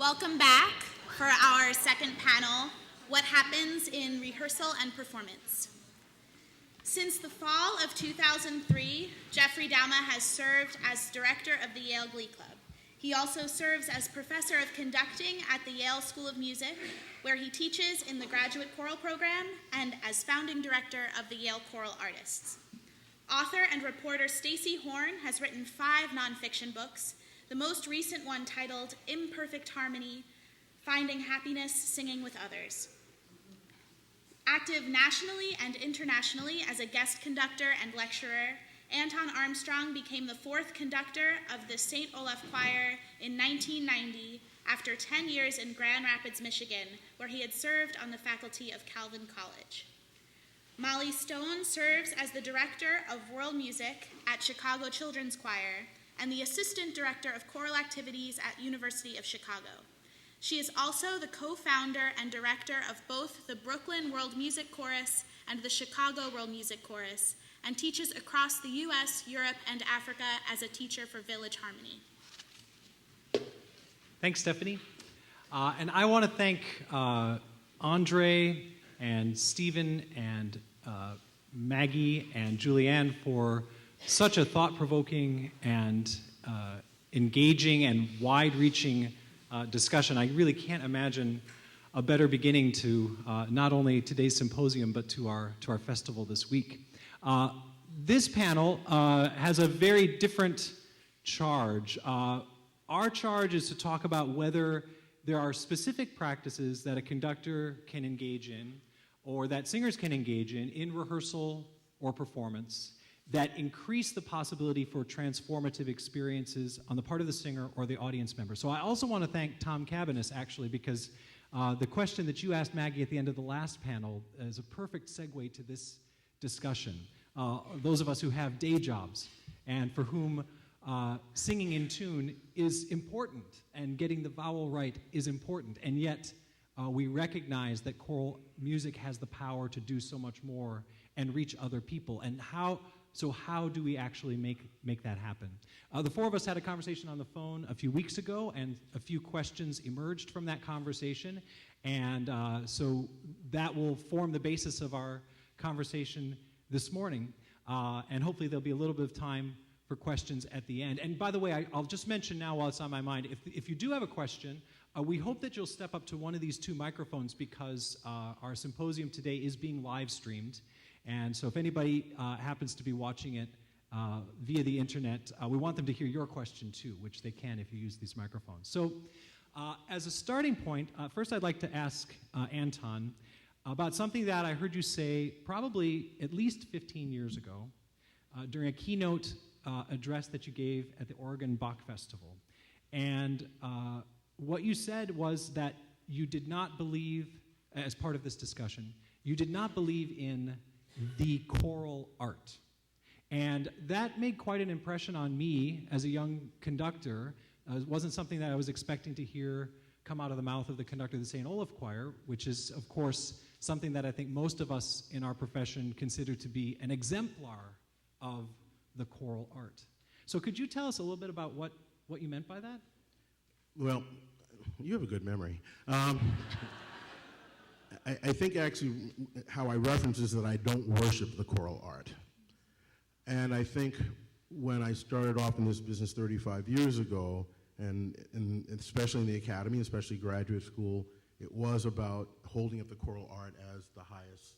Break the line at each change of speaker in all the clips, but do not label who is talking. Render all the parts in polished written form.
Welcome back for our second panel, What Happens in Rehearsal and Performance. Since the fall of 2003, Jeffrey Dauma has served as director of the Yale Glee Club. He also serves as professor of conducting at the Yale School of Music, where he teaches in the graduate choral program, and as founding director of the Yale Choral Artists. Author and reporter Stacey Horn has written 5 nonfiction books, the most recent one titled Imperfect Harmony, Finding Happiness Singing with Others. Active nationally and internationally as a guest conductor and lecturer, Anton Armstrong became the 4th conductor of the St. Olaf Choir in 1990 after 10 years in Grand Rapids, Michigan, where he had served on the faculty of Calvin College. Molly Stone serves as the director of world music at Chicago Children's Choir and the assistant director of choral activities at University of Chicago. She is also the co-founder and director of both the Brooklyn World Music Chorus and the Chicago World Music Chorus, and teaches across the US, Europe, and Africa as a teacher for Village Harmony.
Thanks, Stephanie. And I want to thank Andre and Stephen and Maggie and Julianne for such a thought-provoking and engaging and wide-reaching discussion. I really can't imagine a better beginning to not only today's symposium, but to our festival this week. This panel has a very different charge. Our charge is to talk about whether there are specific practices that a conductor can engage in, or that singers can engage in rehearsal or performance, that increase the possibility for transformative experiences on the part of the singer or the audience member. So I also want to thank Tom Cabanis, actually, because the question that you asked Maggie at the end of the last panel is a perfect segue to this discussion. Those of us who have day jobs and for whom singing in tune is important and getting the vowel right is important, and yet we recognize that choral music has the power to do so much more and reach other people. And how do we actually make that happen? The 4 of us had a conversation on the phone a few weeks ago, and a few questions emerged from that conversation. And so that will form the basis of our conversation this morning. And hopefully there'll be a little bit of time for questions at the end. And by the way, I'll just mention now while it's on my mind, if you do have a question, we hope that you'll step up to one of these 2 microphones, because our symposium today is being live streamed. And so if anybody happens to be watching it via the internet, we want them to hear your question too, which they can if you use these microphones. So as a starting point, first I'd like to ask Anton about something that I heard you say probably at least 15 years ago during a keynote address that you gave at the Oregon Bach Festival. And what you said was that you did not believe, as part of this discussion, you did not believe in the choral art. And that made quite an impression on me as a young conductor. It wasn't something that I was expecting to hear come out of the mouth of the conductor of the St. Olaf Choir, which is, of course, something that I think most of us in our profession consider to be an exemplar of the choral art. So could you tell us a little bit about what you meant by that?
Well, you have a good memory. I think actually how I reference is that I don't worship the choral art. And I think when I started off in this business 35 years ago, and especially in the academy, especially graduate school, it was about holding up the choral art as the highest.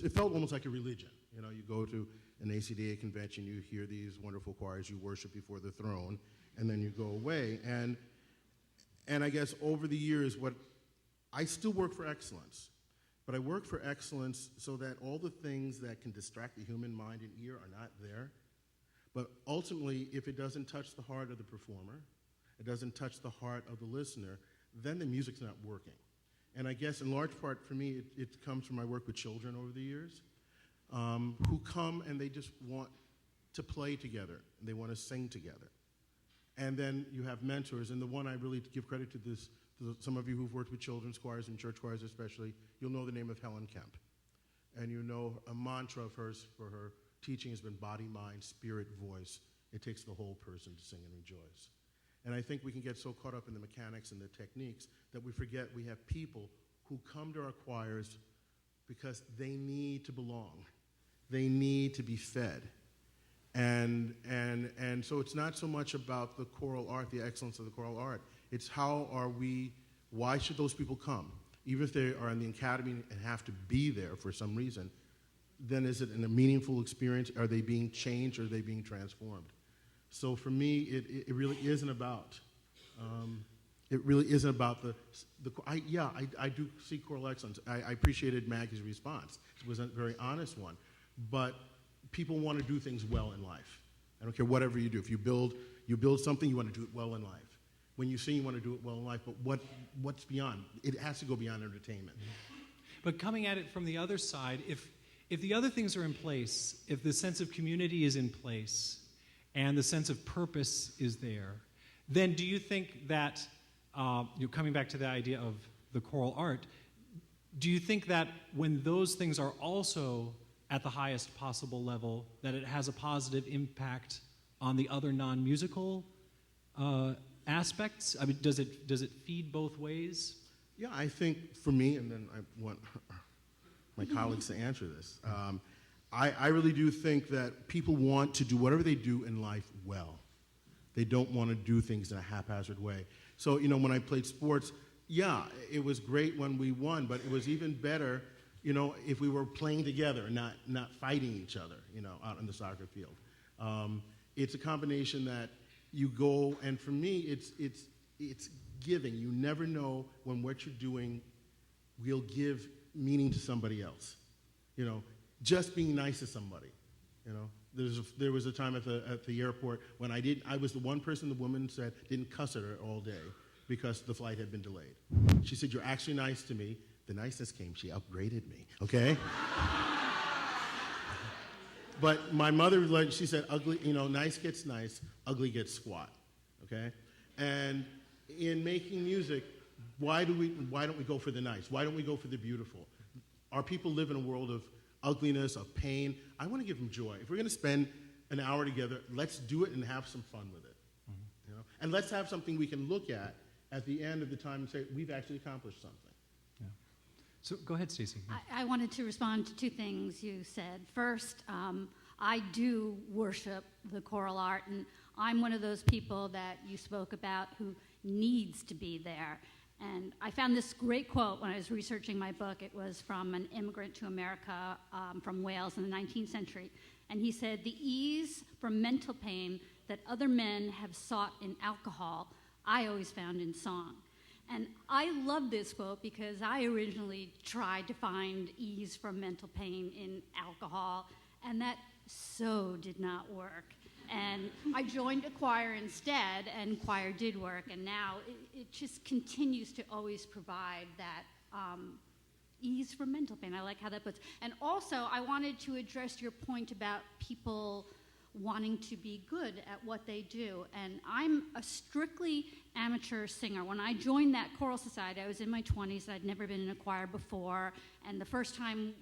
It felt almost like a religion. You know, you go to an ACDA convention, you hear these wonderful choirs, you worship before the throne, and then you go away. And I guess over the years, I still work for excellence, but I work for excellence so that all the things that can distract the human mind and ear are not there. But ultimately, if it doesn't touch the heart of the performer, it doesn't touch the heart of the listener, then the music's not working. And I guess in large part for me, it comes from my work with children over the years, who come and they just want to play together, and they want to sing together. And then you have mentors, and the one I really give credit to this, some of you who've worked with children's choirs and church choirs especially, you'll know the name of Helen Kemp. And you know a mantra of hers for her teaching has been body, mind, spirit, voice. It takes the whole person to sing and rejoice. And I think we can get so caught up in the mechanics and the techniques that we forget we have people who come to our choirs because they need to belong. They need to be fed. And so it's not so much about the choral art, the excellence of the choral art. It's why should those people come? Even if they are in the academy and have to be there for some reason, then is it a meaningful experience? Are they being changed or are they being transformed? So for me, it really isn't about, I do see choral excellence. I appreciated Maggie's response. It was a very honest one. But people want to do things well in life. I don't care whatever you do. If you build something, you want to do it well in life. When you sing, you want to do it well in life. But what's beyond? It has to go beyond entertainment.
But coming at it from the other side, if the other things are in place, if the sense of community is in place, and the sense of purpose is there, then do you think that, coming back to the idea of the choral art, do you think that when those things are also at the highest possible level, that it has a positive impact on the other non-musical aspects? I mean, does it feed both ways?
Yeah, I think for me, and then I want my colleagues to answer this, I really do think that people want to do whatever they do in life well. They don't want to do things in a haphazard way. So, when I played sports, yeah, it was great when we won, but it was even better, if we were playing together and not fighting each other, out on the soccer field. It's a combination that you go, and for me, it's giving. You never know when what you're doing will give meaning to somebody else. Just being nice to somebody. There was a time at the airport when I was the one person the woman said didn't cuss at her all day because the flight had been delayed. She said, "You're actually nice to me." The niceness came. She upgraded me. Okay. But my mother, she said, "Ugly, nice gets nice, ugly gets squat." Okay. And in making music, why don't we go for the nice? Why don't we go for the beautiful? Our people live in a world of ugliness, of pain. I want to give them joy. If we're going to spend an hour together, let's do it and have some fun with it. Mm-hmm. And let's have something we can look at the end of the time and say, we've actually accomplished something.
Yeah. So go ahead, Stacey.
I wanted to respond to two things you said. First, I do worship the choral art, and I'm one of those people that you spoke about who needs to be there. And I found this great quote when I was researching my book. It was from an immigrant to America from Wales in the 19th century. And he said, "The ease from mental pain that other men have sought in alcohol, I always found in song." And I love this quote because I originally tried to find ease from mental pain in alcohol, and that so did not work. And I joined a choir instead, and choir did work, and now it just continues to always provide that ease from mental pain. I like how that puts. And also, I wanted to address your point about people wanting to be good at what they do. And I'm a strictly amateur singer. When I joined that choral society, I was in my 20s. I'd never been in a choir before. And the first time,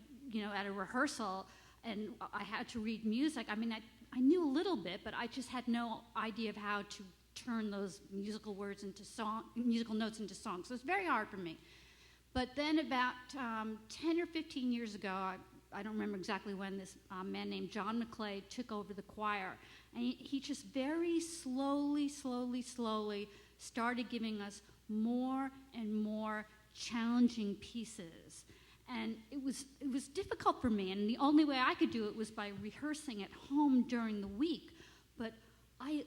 at a rehearsal, and I had to read music, I knew a little bit, but I just had no idea of how to turn those musical words into musical notes into songs. So it's very hard for me. But then about 10 or 15 years ago, I don't remember exactly when, this man named John McClay took over the choir. And he just very slowly started giving us more and more challenging pieces. And it was difficult for me, and the only way I could do it was by rehearsing at home during the week. But I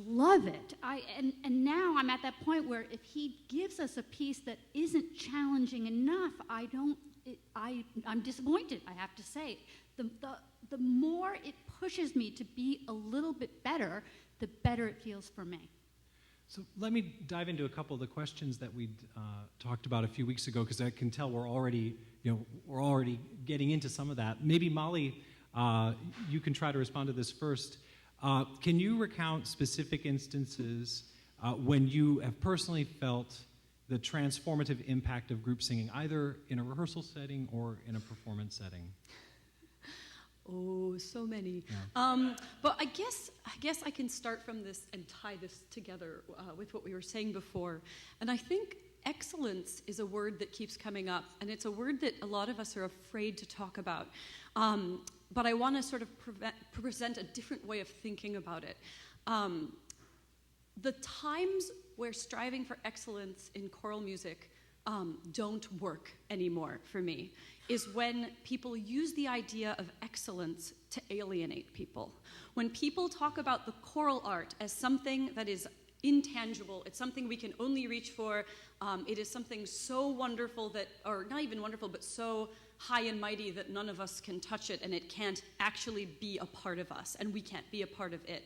love it. And now I'm at that point where if he gives us a piece that isn't challenging enough, I'm disappointed, I have to say. The more it pushes me to be a little bit better, the better it feels for me.
So let me dive into a couple of the questions that we talked about a few weeks ago, because I can tell we're already getting into some of that. Maybe Molly, you can try to respond to this first. Can you recount specific instances when you have personally felt the transformative impact of group singing, either in a rehearsal setting or in a performance setting?
Oh, so many.
Yeah.
But I guess I can start from this and tie this together with what we were saying before. And I think excellence is a word that keeps coming up, and it's a word that a lot of us are afraid to talk about. But I want to sort of present a different way of thinking about it. The times where striving for excellence in choral music don't work anymore for me is when people use the idea of excellence to alienate people. When people talk about the choral art as something that is intangible, it's something we can only reach for, it is something so wonderful that, or not even wonderful, but so high and mighty that none of us can touch it and it can't actually be a part of us and we can't be a part of it.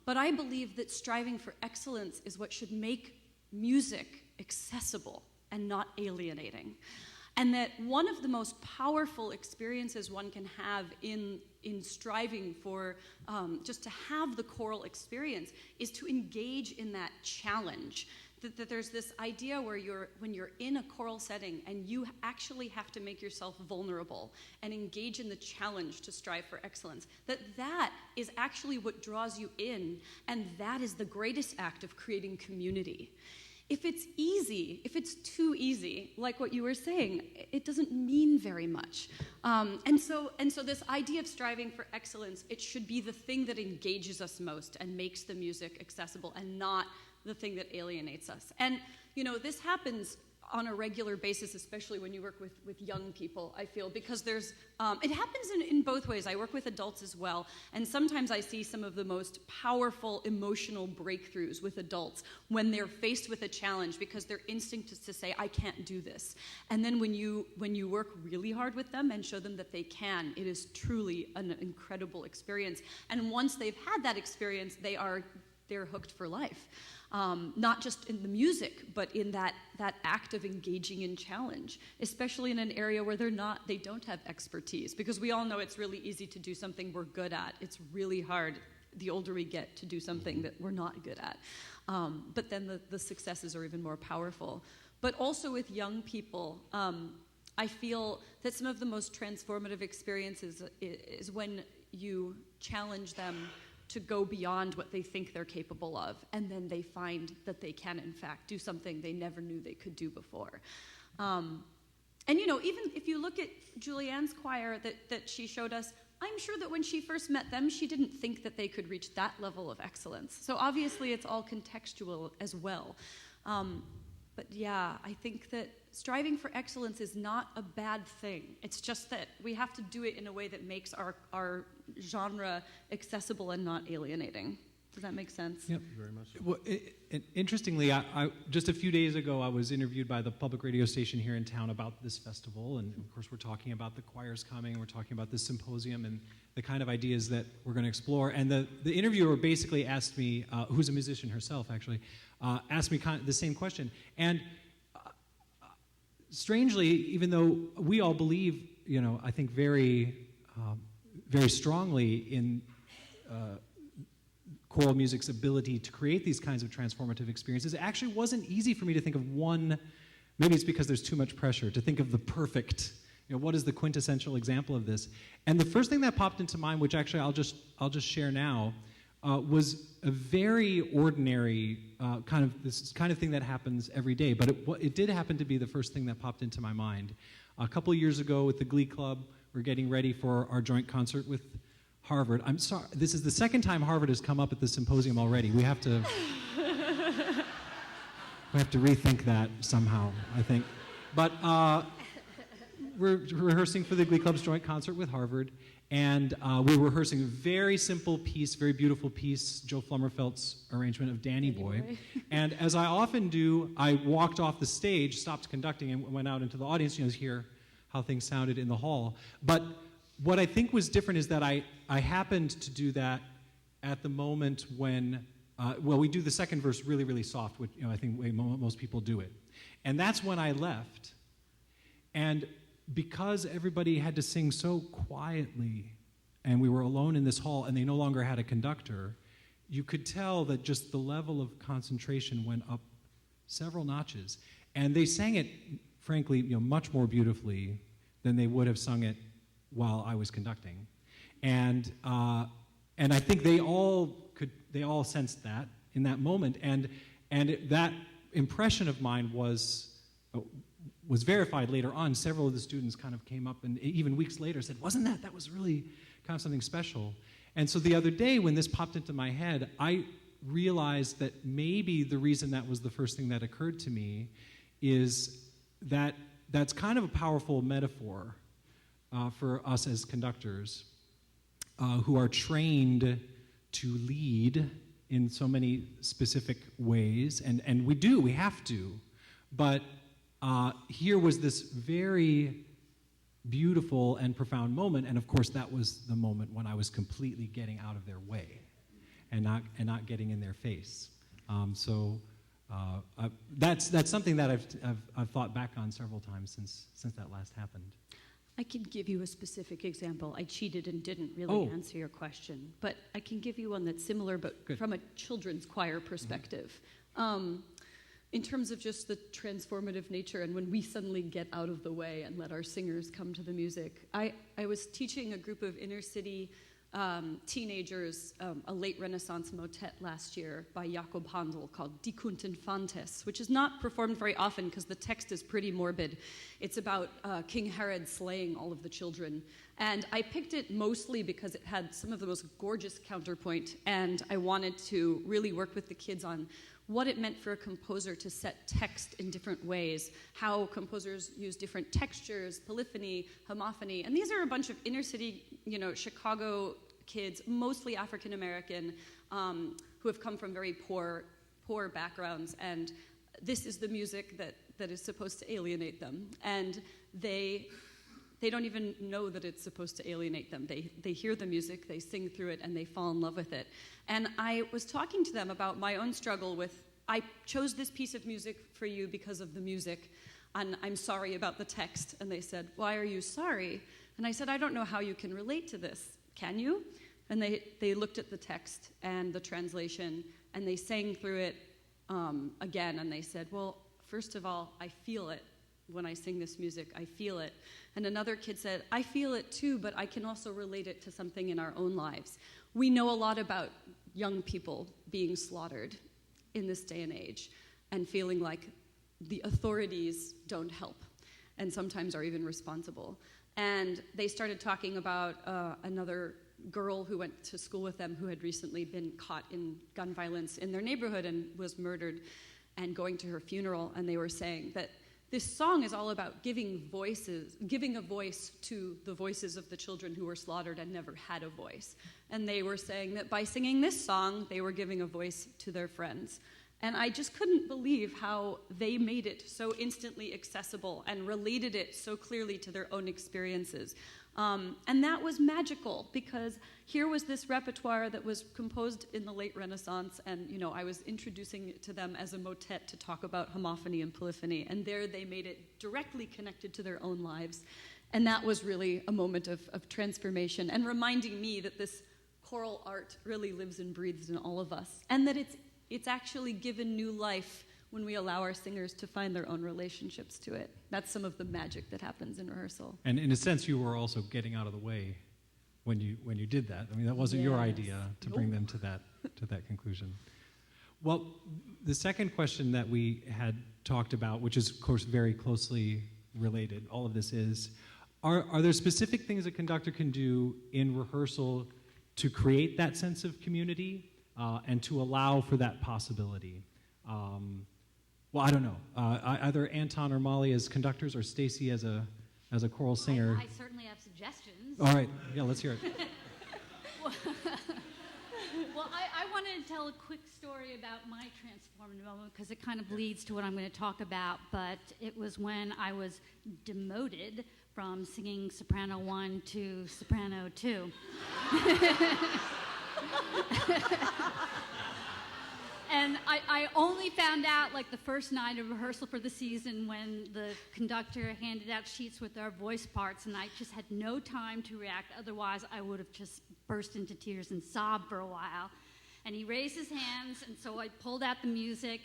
But I believe that striving for excellence is what should make music accessible and not alienating. And that one of the most powerful experiences one can have in striving for just to have the choral experience is to engage in that challenge. That there's this idea where when you're in a choral setting and you actually have to make yourself vulnerable and engage in the challenge to strive for excellence, that is actually what draws you in, and that is the greatest act of creating community. If it's easy, if it's too easy, like what you were saying, it doesn't mean very much. And so this idea of striving for excellence, it should be the thing that engages us most and makes the music accessible and not the thing that alienates us. And, this happens on a regular basis, especially when you work with young people, I feel, because it happens in both ways. I work with adults as well, and sometimes I see some of the most powerful emotional breakthroughs with adults when they're faced with a challenge because their instinct is to say, I can't do this. And then when you work really hard with them and show them that they can, it is truly an incredible experience. And once they've had that experience, they're hooked for life. Not just in the music, but in that act of engaging in challenge, especially in an area where they don't have expertise. Because we all know it's really easy to do something we're good at. It's really hard, the older we get, to do something that we're not good at. But then the successes are even more powerful. But also with young people, I feel that some of the most transformative experiences is when you challenge them to go beyond what they think they're capable of, and then they find that they can, in fact, do something they never knew they could do before. And even if you look at Julianne's choir that she showed us, I'm sure that when she first met them, she didn't think that they could reach that level of excellence. So obviously it's all contextual as well. But yeah, I think that striving for excellence is not a bad thing. It's just that we have to do it in a way that makes our genre accessible and not alienating. Does that make sense?
Yep.
Very much so.
Well, interestingly, I just a few days ago, I was interviewed by the public radio station here in town about this festival, and of course we're talking about the choirs coming, we're talking about this symposium and the kind of ideas that we're going to explore. And the interviewer basically asked me, who's a musician herself actually, asked me kind of the same question. And strangely, even though we all believe, I think very strongly in choral music's ability to create these kinds of transformative experiences, it actually wasn't easy for me to think of one. Maybe it's because there's too much pressure to think of the perfect. What is the quintessential example of this? And the first thing that popped into mind, which actually I'll just share now, was a very ordinary kind of thing that happens every day. But it did happen to be the first thing that popped into my mind. A couple of years ago with the Glee Club, we're getting ready for our joint concert with Harvard. I'm sorry, this is the second time Harvard has come up at the symposium already. We have to rethink that somehow, I think. But we're rehearsing for the Glee Club's joint concert with Harvard, and we're rehearsing a very simple piece, very beautiful piece, Joe Flummerfelt's arrangement of Danny Boy. And as I often do, I walked off the stage, stopped conducting, and went out into the audience, to hear how things sounded in the hall. But what I think was different is that I happened to do that at the moment when, we do the second verse really, really soft, which I think the way most people do it. And that's when I left. And because everybody had to sing so quietly, and we were alone in this hall, and they no longer had a conductor, you could tell that just the level of concentration went up several notches. And they sang it, frankly, much more beautifully than they would have sung it while I was conducting, and I think they all sensed that in that moment, and that impression of mine was verified later on. Several of the students kind of came up and even weeks later said, "Wasn't that was really kind of something special?" And so the other day when this popped into my head, I realized that maybe the reason that was the first thing that occurred to me is that that's kind of a powerful metaphor for us as conductors who are trained to lead in so many specific ways, and we have to, but here was this very beautiful and profound moment, and of course that was the moment when I was completely getting out of their way and not getting in their face. That's something that I've thought back on several times since that last happened.
I can give you a specific example. I cheated and didn't really answer your question, but I can give you one that's similar, but
Good.
from a children's choir perspective. In terms of just the transformative nature and when we suddenly get out of the way and let our singers come to the music. I was teaching a group of inner city teenagers a late Renaissance motet last year by Jakob Handel called Die Kunt Infantes, which is not performed very often because the text is pretty morbid. It's about King Herod slaying all of the children. And I picked it mostly because it had some of the most gorgeous counterpoint, and I wanted to really work with the kids on what it meant for a composer to set text in different ways, how composers use different textures, polyphony, homophony. And these are a bunch of inner city, Chicago kids, mostly African American, who have come from very poor backgrounds. And this is the music that is supposed to alienate them. And they don't even know that it's supposed to alienate them. They hear the music, they sing through it, and they fall in love with it. And I was talking to them about my own struggle with, I chose this piece of music for you because of the music, and I'm sorry about the text. And they said, "Why are you sorry?" And I said, "I don't know how you can relate to this. Can you?" And they looked at the text and the translation, and they sang through it again, and they said, "Well, first of all, I feel it. When I sing this music, I feel it." And another kid said, "I feel it too, but I can also relate it to something in our own lives. We know a lot about young people being slaughtered in this day and age and feeling like the authorities don't help and sometimes are even responsible." And they started talking about another girl who went to school with them who had recently been caught in gun violence in their neighborhood and was murdered, and going to her funeral, and they were saying that this song is all about giving a voice to the voices of the children who were slaughtered and never had a voice. And they were saying that by singing this song, they were giving a voice to their friends. And I just couldn't believe how they made it so instantly accessible and related it so clearly to their own experiences. And that was magical, because here was this repertoire that was composed in the late Renaissance, and I was introducing it to them as a motet to talk about homophony and polyphony, and there they made it directly connected to their own lives. And that was really a moment of transformation, and reminding me that this choral art really lives and breathes in all of us, and that it's actually given new life when we allow our singers to find their own relationships to it. That's some of the magic that happens in rehearsal.
And in a sense, you were also getting out of the way when you did that. I mean, that wasn't your idea to bring them to that conclusion. Well, the second question that we had talked about, which is of course very closely related, all of this is, are there specific things a conductor can do in rehearsal to create that sense of community and to allow for that possibility? Well, I don't know. Either Anton or Molly as conductors, or Stacy as a choral singer.
I certainly have suggestions.
All right, yeah, let's hear it.
Well, I wanted to tell a quick story about my transformative moment, because it kind of leads to what I'm going to talk about. But it was when I was demoted from singing soprano 1 to soprano 2. And I only found out like the first night of rehearsal for the season, when the conductor handed out sheets with our voice parts, and I just had no time to react. Otherwise, I would have just burst into tears and sobbed for a while. And he raised his hands, and so I pulled out the music,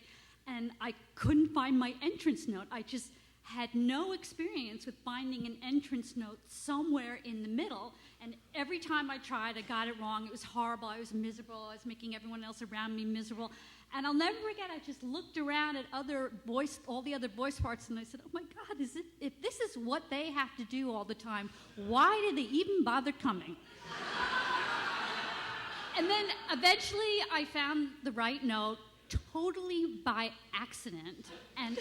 and I couldn't find my entrance note. I just had no experience with finding an entrance note somewhere in the middle, and every time I tried, I got it wrong. It was horrible. I was miserable. I was making everyone else around me miserable. And I'll never forget, I just looked around at all the other voice parts, and I said, oh my God, if this is what they have to do all the time, why did they even bother coming? And then eventually I found the right note, totally by accident, and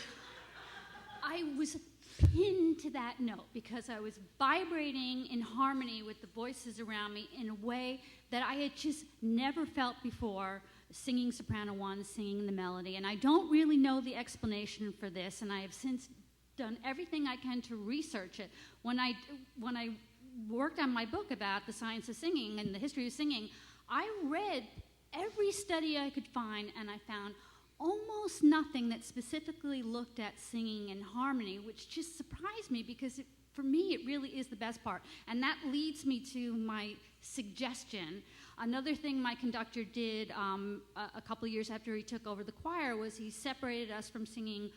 I was pinned to that note because I was vibrating in harmony with the voices around me in a way that I had just never felt before, singing soprano one, singing the melody. And I don't really know the explanation for this, and I have since done everything I can to research it. When I worked on my book about the science of singing and the history of singing, I read every study I could find, and I found almost nothing that specifically looked at singing and harmony, which just surprised me because for me it really is the best part. And that leads me to my suggestion. Another thing my conductor did a couple of years after he took over the choir was he separated us from singing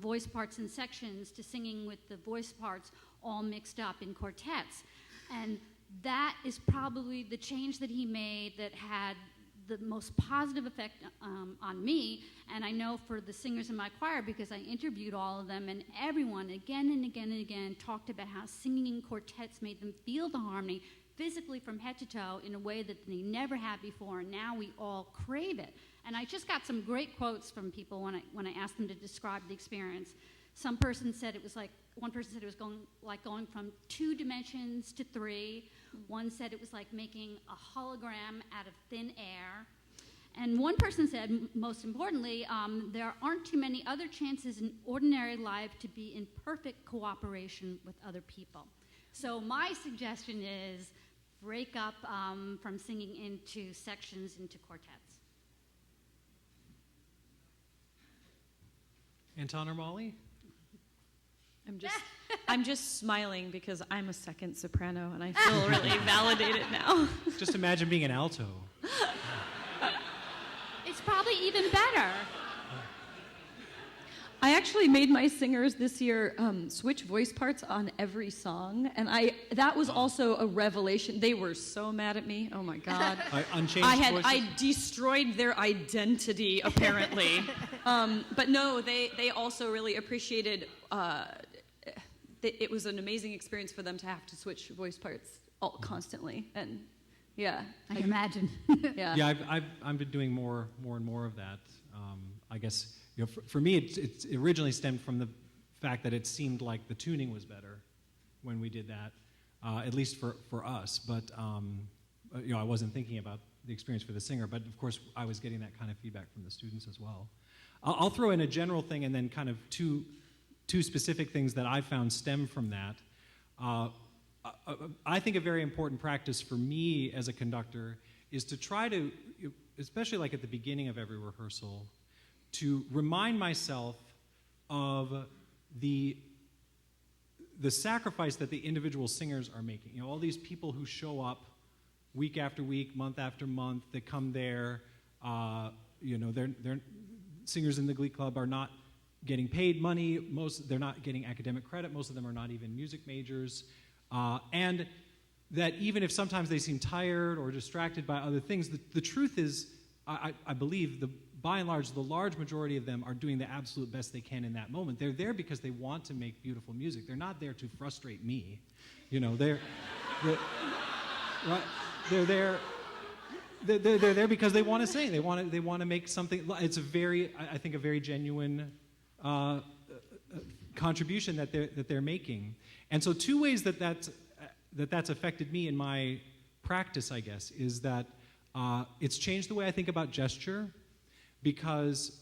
voice parts in sections to singing with the voice parts all mixed up in quartets. And that is probably the change that he made that had the most positive effect on me, and I know for the singers in my choir because I interviewed all of them, and everyone again and again and again talked about how singing in quartets made them feel the harmony physically from head to toe in a way that they never had before, and now we all crave it. And I just got some great quotes from people when I asked them to describe the experience. One person said it was going from 2 dimensions to 3. One said it was like making a hologram out of thin air. And one person said, most importantly, there aren't too many other chances in ordinary life to be in perfect cooperation with other people. So my suggestion is break up from singing into sections into quartets.
Anton or Molly?
I'm just smiling because I'm a second soprano and I feel really validated now.
Just imagine being an alto.
It's probably even better.
I actually made my singers this year switch voice parts on every song, and that was also a revelation. They were so mad at me. Oh my God! I destroyed their identity apparently, but no, they also really appreciated. It was an amazing experience for them to have to switch voice parts constantly, and yeah,
I can imagine.
Yeah, I've been doing more and more of that. I guess. For me, it originally stemmed from the fact that it seemed like the tuning was better when we did that, at least for us. But I wasn't thinking about the experience for the singer. But of course, I was getting that kind of feedback from the students as well. I'll throw in a general thing and then kind of two specific things that I found stem from that. I think a very important practice for me as a conductor is to try to, especially like at the beginning of every rehearsal, to remind myself of the sacrifice that the individual singers are making. All these people who show up week after week, month after month, that come there, they're singers in the Glee Club are not getting paid money. They're not getting academic credit. Most of them are not even music majors. And that even if sometimes they seem tired or distracted by other things, the truth is, I believe, by and large, the large majority of them are doing the absolute best they can in that moment. They're there because they want to make beautiful music. They're not there to frustrate me. They're there because they want to sing. They want to make something. It's I think a very genuine contribution that they're making. And so 2 ways that's affected me in my practice, I guess, is that it's changed the way I think about gesture. Because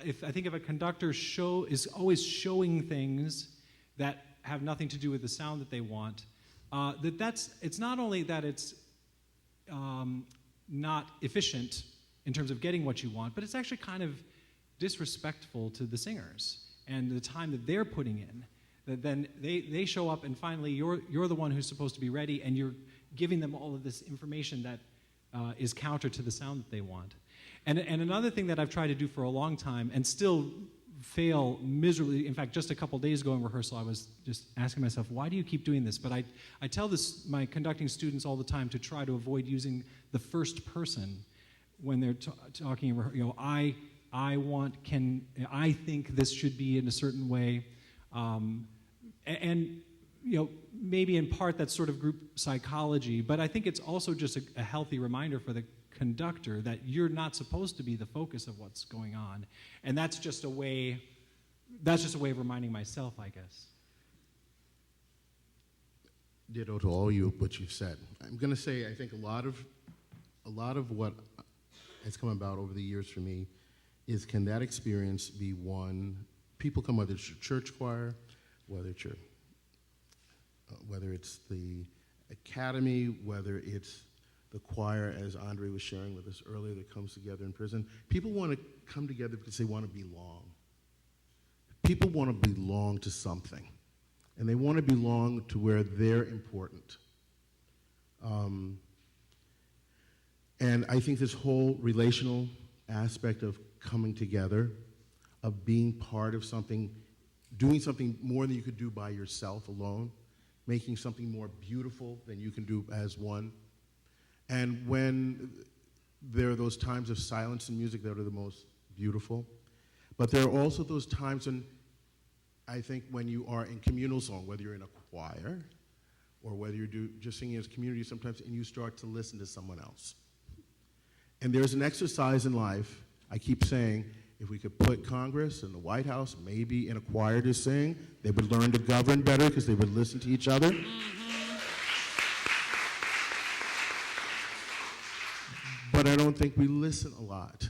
if a conductor is always showing things that have nothing to do with the sound that they want, it's not only that it's not efficient in terms of getting what you want, but it's actually kind of disrespectful to the singers and the time that they're putting in. That then they show up and finally you're the one who's supposed to be ready, and you're giving them all of this information that is counter to the sound that they want. And another thing that I've tried to do for a long time, and still fail miserably. In fact, just a couple days ago in rehearsal, I was just asking myself, why do you keep doing this? But I tell this my conducting students all the time to try to avoid using the first person when they're talking. I think this should be in a certain way, and maybe in part that's sort of group psychology. But I think it's also just a healthy reminder for the conductor that you're not supposed to be the focus of what's going on, and that's just a way of reminding myself, I guess.
Ditto to all what you've said. I'm going to say I think a lot of what has come about over the years for me is, can that experience be one? People come, whether it's your church choir, whether it's the academy, whether it's the choir, as Andre was sharing with us earlier, that comes together in prison. People want to come together because they want to belong. People want to belong to something, and they want to belong to where they're important. And I think this whole relational aspect of coming together, of being part of something, doing something more than you could do by yourself alone, making something more beautiful than you can do as one. And when there are those times of silence in music that are the most beautiful, but there are also those times when, I think, when you are in communal song, whether you're in a choir or whether you're just singing as a community sometimes, and you start to listen to someone else. And there's an exercise in life, I keep saying, if we could put Congress and the White House maybe in a choir to sing, they would learn to govern better because they would listen to each other. But I don't think we listen a lot.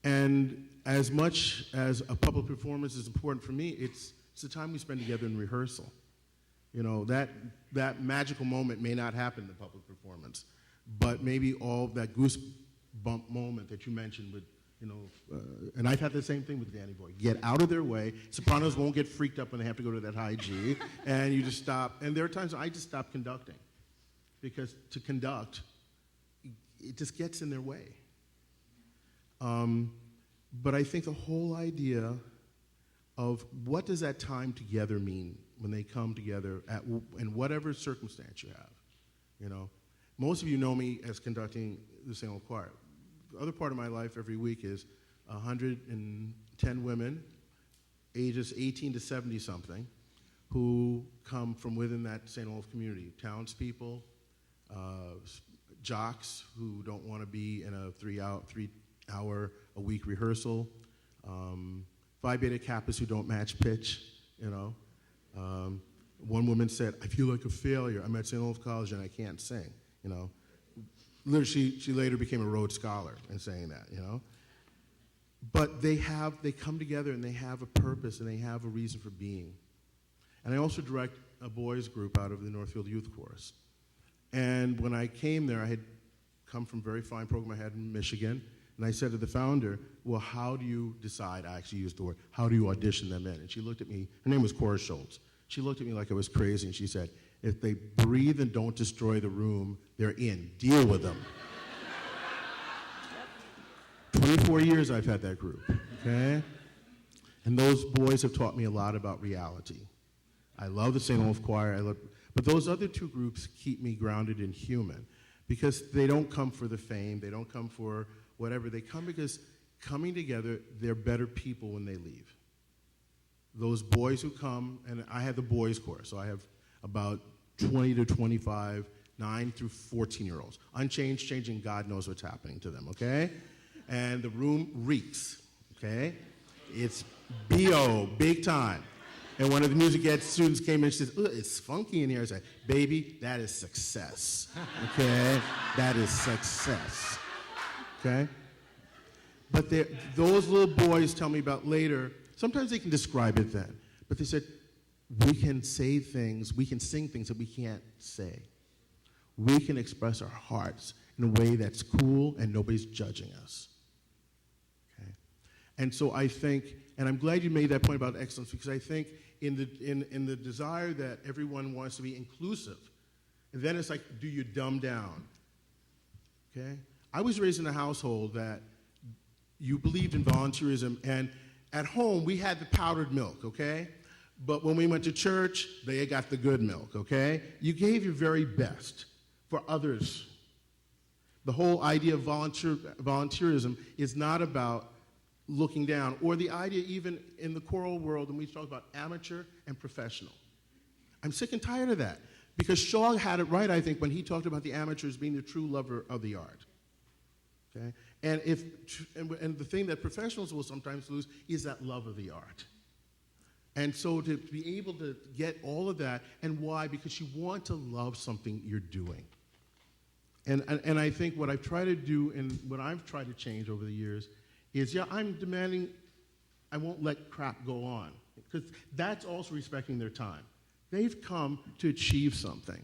And as much as a public performance is important for me, it's the time we spend together in rehearsal. That magical moment may not happen in the public performance, but maybe all that goosebump moment that you mentioned with, and I've had the same thing with Danny Boy. Get out of their way. Sopranos won't get freaked up when they have to go to that high G, and you just stop. And there are times I just stop conducting, because to conduct, it just gets in their way. But I think the whole idea of what does that time together mean when they come together in whatever circumstance you have, Most of you know me as conducting the St. Louis Choir. The other part of my life every week is 110 women, ages 18 to 70-something, who come from within that St. Olaf community. Townspeople, jocks who don't want to be in a 3-hour a week rehearsal, Phi Beta Kappas who don't match pitch, One woman said, I feel like a failure. I'm at St. Olaf College and I can't sing, Literally, she later became a Rhodes Scholar in saying that, But they come together and they have a purpose and they have a reason for being. And I also direct a boys group out of the Northfield Youth Chorus. And when I came there, I had come from a very fine program I had in Michigan, and I said to the founder, well, how do you decide, I actually used the word, how do you audition them in? And she looked at me, her name was Cora Schultz. She looked at me like I was crazy, and she said, if they breathe and don't destroy the room, they're in. Deal with them. 24 years I've had that group, okay? And those boys have taught me a lot about reality. I love the St. Olaf Choir, but those other two groups keep me grounded and human, because they don't come for the fame, they don't come for whatever, they come because coming together, they're better people when they leave. Those boys who come, and I have the boys chorus, so I have about 20 to 25, 9 through 14-year-olds. Unchanged, changing, God knows what's happening to them, okay? And the room reeks, okay? It's B.O., big time. And one of the music ed students came in and said, it's funky in here. I said, baby, that is success, okay? That is success, okay? But those little boys tell me about later, sometimes they can describe it then, but they said, we can say things, we can sing things that we can't say. We can express our hearts in a way that's cool and nobody's judging us. Okay? And so I think, and I'm glad you made that point about excellence, because I think in the desire that everyone wants to be inclusive, and then it's like, do you dumb down? Okay? I was raised in a household that you believed in volunteerism, and At home, we had the powdered milk, okay? But when we went to church, they got the good milk, okay? You gave your very best for others. The whole idea of volunteerism is not about looking down, or the idea even in the choral world, and we talk about amateur and professional. I'm sick and tired of that, because Shaw had it right, I think, when he talked about the amateurs being the true lover of the art. Okay? And the thing that professionals will sometimes lose is that love of the art. And so to be able to get all of that, and why? Because you want to love something you're doing. And I think what I've tried to do and what I've tried to change over the years is, yeah, I'm demanding, I won't let crap go on. Because that's also respecting their time. They've come to achieve something.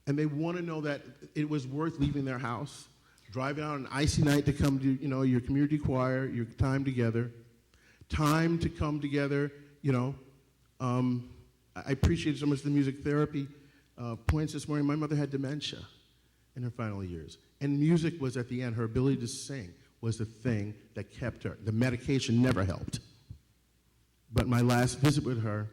And they want to know that it was worth leaving their house, driving out on an icy night to come to, your community choir, your time together, time to come together, I appreciate so much the music therapy points this morning. My mother had dementia in her final years. And music was at the end. Her ability to sing was the thing that kept her. The medication never helped. But my last visit with her,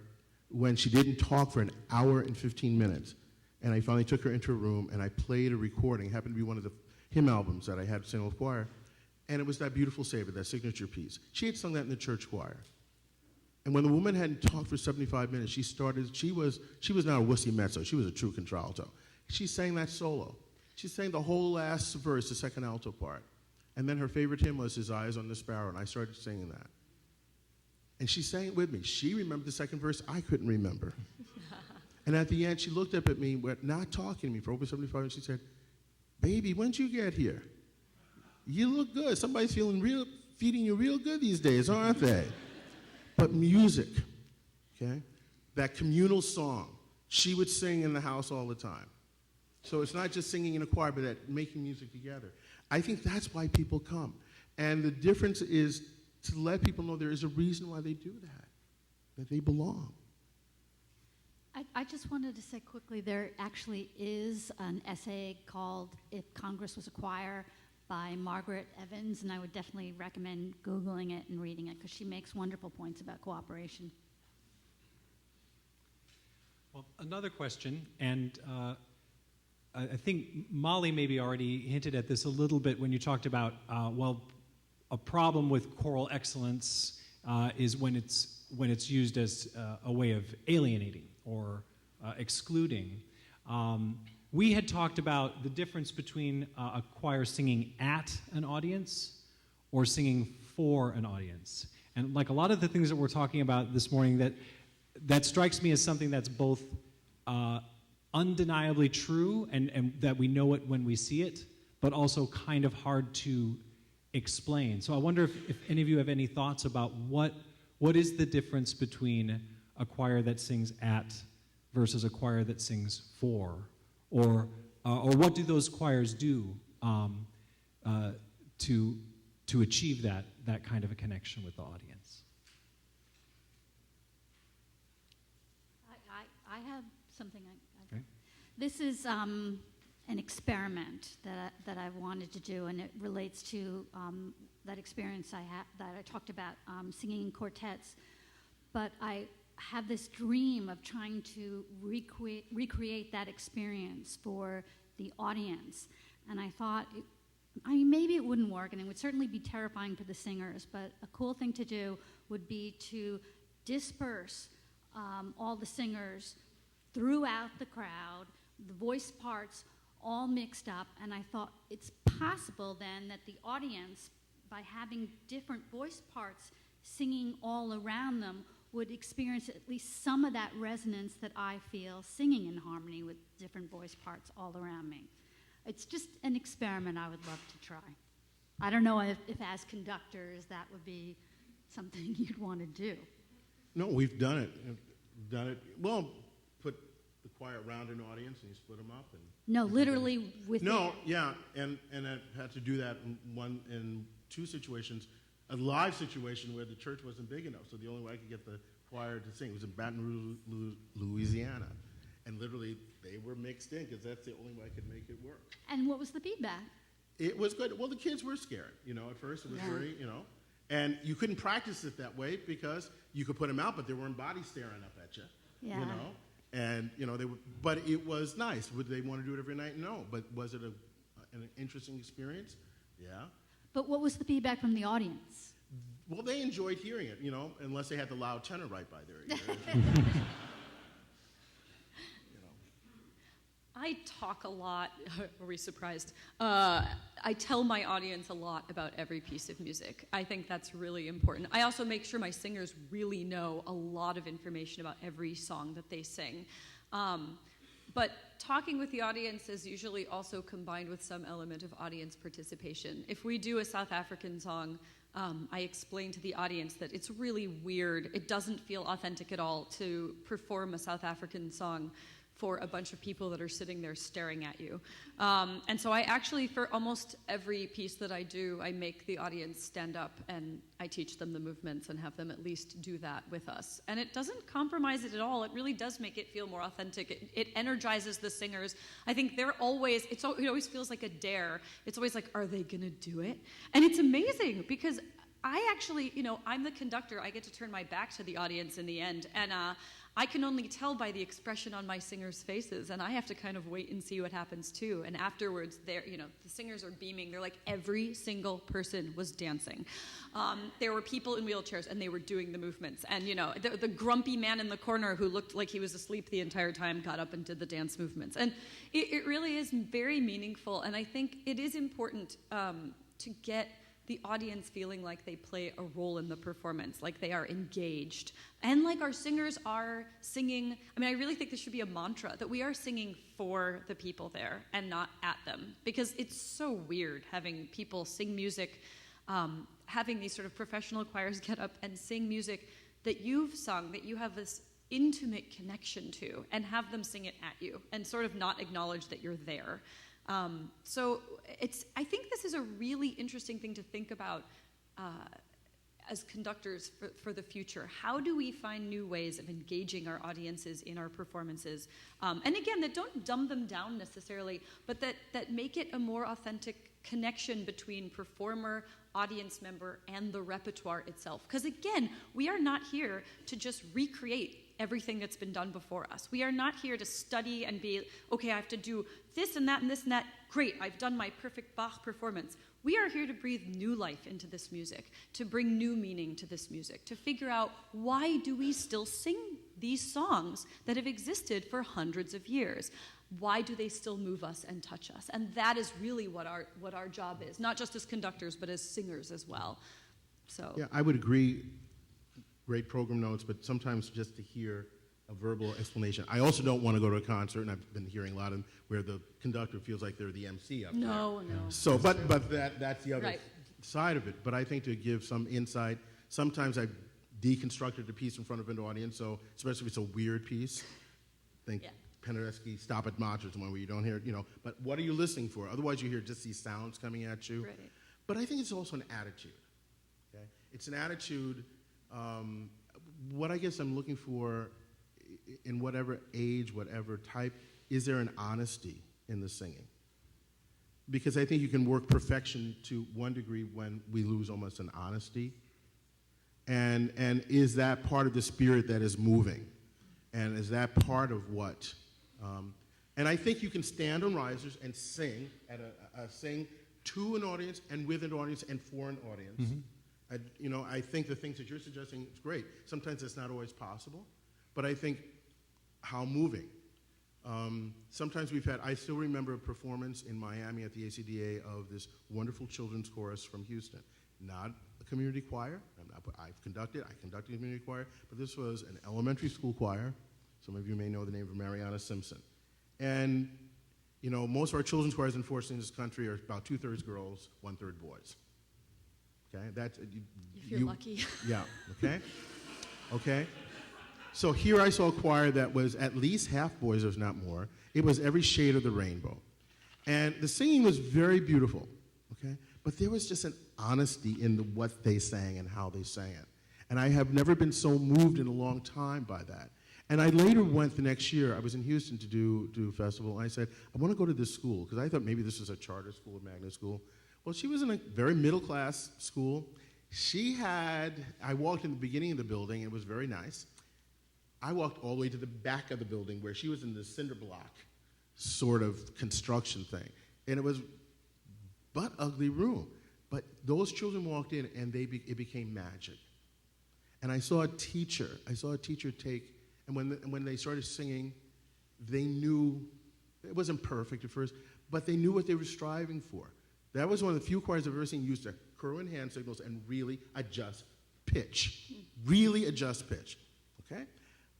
when she didn't talk for an hour and 15 minutes, and I finally took her into a room and I played a recording, happened to be one of the hymn albums that I had sing with choir, and it was that Beautiful Savior, that signature piece. She had sung that in the church choir. And when the woman hadn't talked for 75 minutes, she was not a wussy mezzo, she was a true contralto. She sang that solo. She sang the whole last verse, the second alto part. And then her favorite hymn was His Eyes on the Sparrow, and I started singing that. And she sang it with me. She remembered the second verse, I couldn't remember. And at the end, she looked up at me, not talking to me for over 75 minutes, she said, "Baby, when'd you get here? You look good. Somebody's feeding you real good these days, aren't they?" But music, okay, that communal song, she would sing in the house all the time. So it's not just singing in a choir, but that making music together. I think that's why people come. And the difference is to let people know there is a reason why they do that they belong.
I just wanted to say quickly, there actually is an essay called If Congress Was a Choir by Margaret Evans, and I would definitely recommend Googling it and reading it because she makes wonderful points about cooperation.
Well, another question, and I think Molly maybe already hinted at this a little bit when you talked about, a problem with choral excellence is when it's used as a way of alienating or excluding. We had talked about the difference between a choir singing at an audience or singing for an audience. And like a lot of the things that we're talking about this morning, that strikes me as something that's both undeniably true and that we know it when we see it, but also kind of hard to explain. So I wonder if any of you have any thoughts about what is the difference between a choir that sings at versus a choir that sings for, or what do those choirs do to achieve that kind of a connection with the audience?
I have something.
Okay.
This is an experiment that I wanted to do, and it relates to that experience that I talked about singing in quartets. But I have this dream of trying to recreate that experience for the audience, and I thought maybe it wouldn't work, and it would certainly be terrifying for the singers. But a cool thing to do would be to disperse all the singers throughout the crowd, the voice parts all mixed up, and I thought it's possible then that the audience, by having different voice parts singing all around them, would experience at least some of that resonance that I feel singing in harmony with different voice parts all around me. It's just an experiment I would love to try. I don't know if as conductors that would be something you'd want to do.
No, we've done it. Well, put the choir around an audience and you split them up.
No, literally with.
No, yeah, and I had to do that in two situations. A live situation where the church wasn't big enough, so the only way I could get the choir to sing was in Baton Rouge, Louisiana. And literally, they were mixed in because that's the only way I could make it work.
And what was the feedback?
It was good. Well, the kids were scared, at first. It was very, And you couldn't practice it that way because you could put them out, but there weren't bodies staring up at you.
Yeah.
You know? And, you know, but it was nice. Would they want to do it every night? No. But was it an interesting experience? Yeah.
But what was the feedback from the audience?
Well, they enjoyed hearing it, you know, unless they had the loud tenor right by their ear.
I talk a lot. Are we surprised? I tell my audience a lot about every piece of music. I think that's really important. I also make sure my singers really know a lot of information about every song that they sing. But talking with the audience is usually also combined with some element of audience participation. If we do a South African song, I explain to the audience that it's really weird. It doesn't feel authentic at all to perform a South African song for a bunch of people that are sitting there staring at you. And so I actually, for almost every piece that I do, I make the audience stand up and I teach them the movements and have them at least do that with us. And it doesn't compromise it at all. It really does make it feel more authentic. It energizes the singers. I think they're always, it always feels like a dare. It's always like, are they gonna do it? And it's amazing because I actually, I'm the conductor. I get to turn my back to the audience in the end. And I can only tell by the expression on my singers' faces, and I have to kind of wait and see what happens too. And afterwards, the singers are beaming. They're like, every single person was dancing. There were people in wheelchairs, and they were doing the movements. And the grumpy man in the corner who looked like he was asleep the entire time got up and did the dance movements. And it really is very meaningful. And I think it is important to get the audience feeling like they play a role in the performance, like they are engaged, and like our singers are singing. I mean, I really think this should be a mantra, that we are singing for the people there and not at them, because it's so weird having people sing music, having these sort of professional choirs get up and sing music that you've sung, that you have this intimate connection to, and have them sing it at you and sort of not acknowledge that you're there. So I think this is a really interesting thing to think about as conductors for the future. How do we find new ways of engaging our audiences in our performances? And again, that don't dumb them down necessarily, but that make it a more authentic connection between performer, audience member, and the repertoire itself. Because again, we are not here to just recreate everything that's been done before us. We are not here to study and be, okay, I have to do this and that and this and that. Great, I've done my perfect Bach performance. We are here to breathe new life into this music, to bring new meaning to this music, to figure out, why do we still sing these songs that have existed for hundreds of years? Why do they still move us and touch us? And that is really what our job is, not just as conductors, but as singers as well. So
yeah, I would agree. Great program notes, but sometimes just to hear a verbal explanation. I also don't want to go to a concert, and I've been hearing a lot of them, where the conductor feels like they're the MC up there.
No.
So, but that's the other side of it. But I think to give some insight, sometimes I've deconstructed a piece in front of an audience, so especially if it's a weird piece, think Penderecki, Stop It March is one where you don't hear, but what are you listening for? Otherwise you hear just these sounds coming at you.
Right.
But I think it's also an attitude. Okay? It's an attitude. What I guess I'm looking for in whatever age, whatever type, is there an honesty in the singing? Because I think you can work perfection to one degree when we lose almost an honesty. And is that part of the spirit that is moving? And is that part of what? And I think you can stand on risers and sing sing to an audience and with an audience and for an audience. Mm-hmm. I think the things that you're suggesting is great. Sometimes it's not always possible, but I think how moving. Sometimes I still remember a performance in Miami at the ACDA of this wonderful children's chorus from Houston. Not a community choir. I conducted a community choir, but this was an elementary school choir. Some of you may know the name of Mariana Simpson. And, most of our children's choirs, unfortunately, in this country are about 2/3 girls, 1/3 boys. Okay, that's
if you're lucky.
Yeah. Okay. So here I saw a choir that was at least half boys, if not more. It was every shade of the rainbow, and the singing was very beautiful. Okay, but there was just an honesty in what they sang and how they sang it, and I have never been so moved in a long time by that. And I later went the next year. I was in Houston to do a festival, and I said, I want to go to this school because I thought maybe this was a charter school, a magnet school. Well, she was in a very middle-class school. I walked in the beginning of the building, it was very nice. I walked all the way to the back of the building where she was in the cinder block sort of construction thing. And it was butt ugly room. But those children walked in and it became magic. And I saw a teacher take, and when they started singing, they knew, it wasn't perfect at first, but they knew what they were striving for. That was one of the few choirs I've ever seen used to curl in hand signals and really adjust pitch. Really adjust pitch, okay?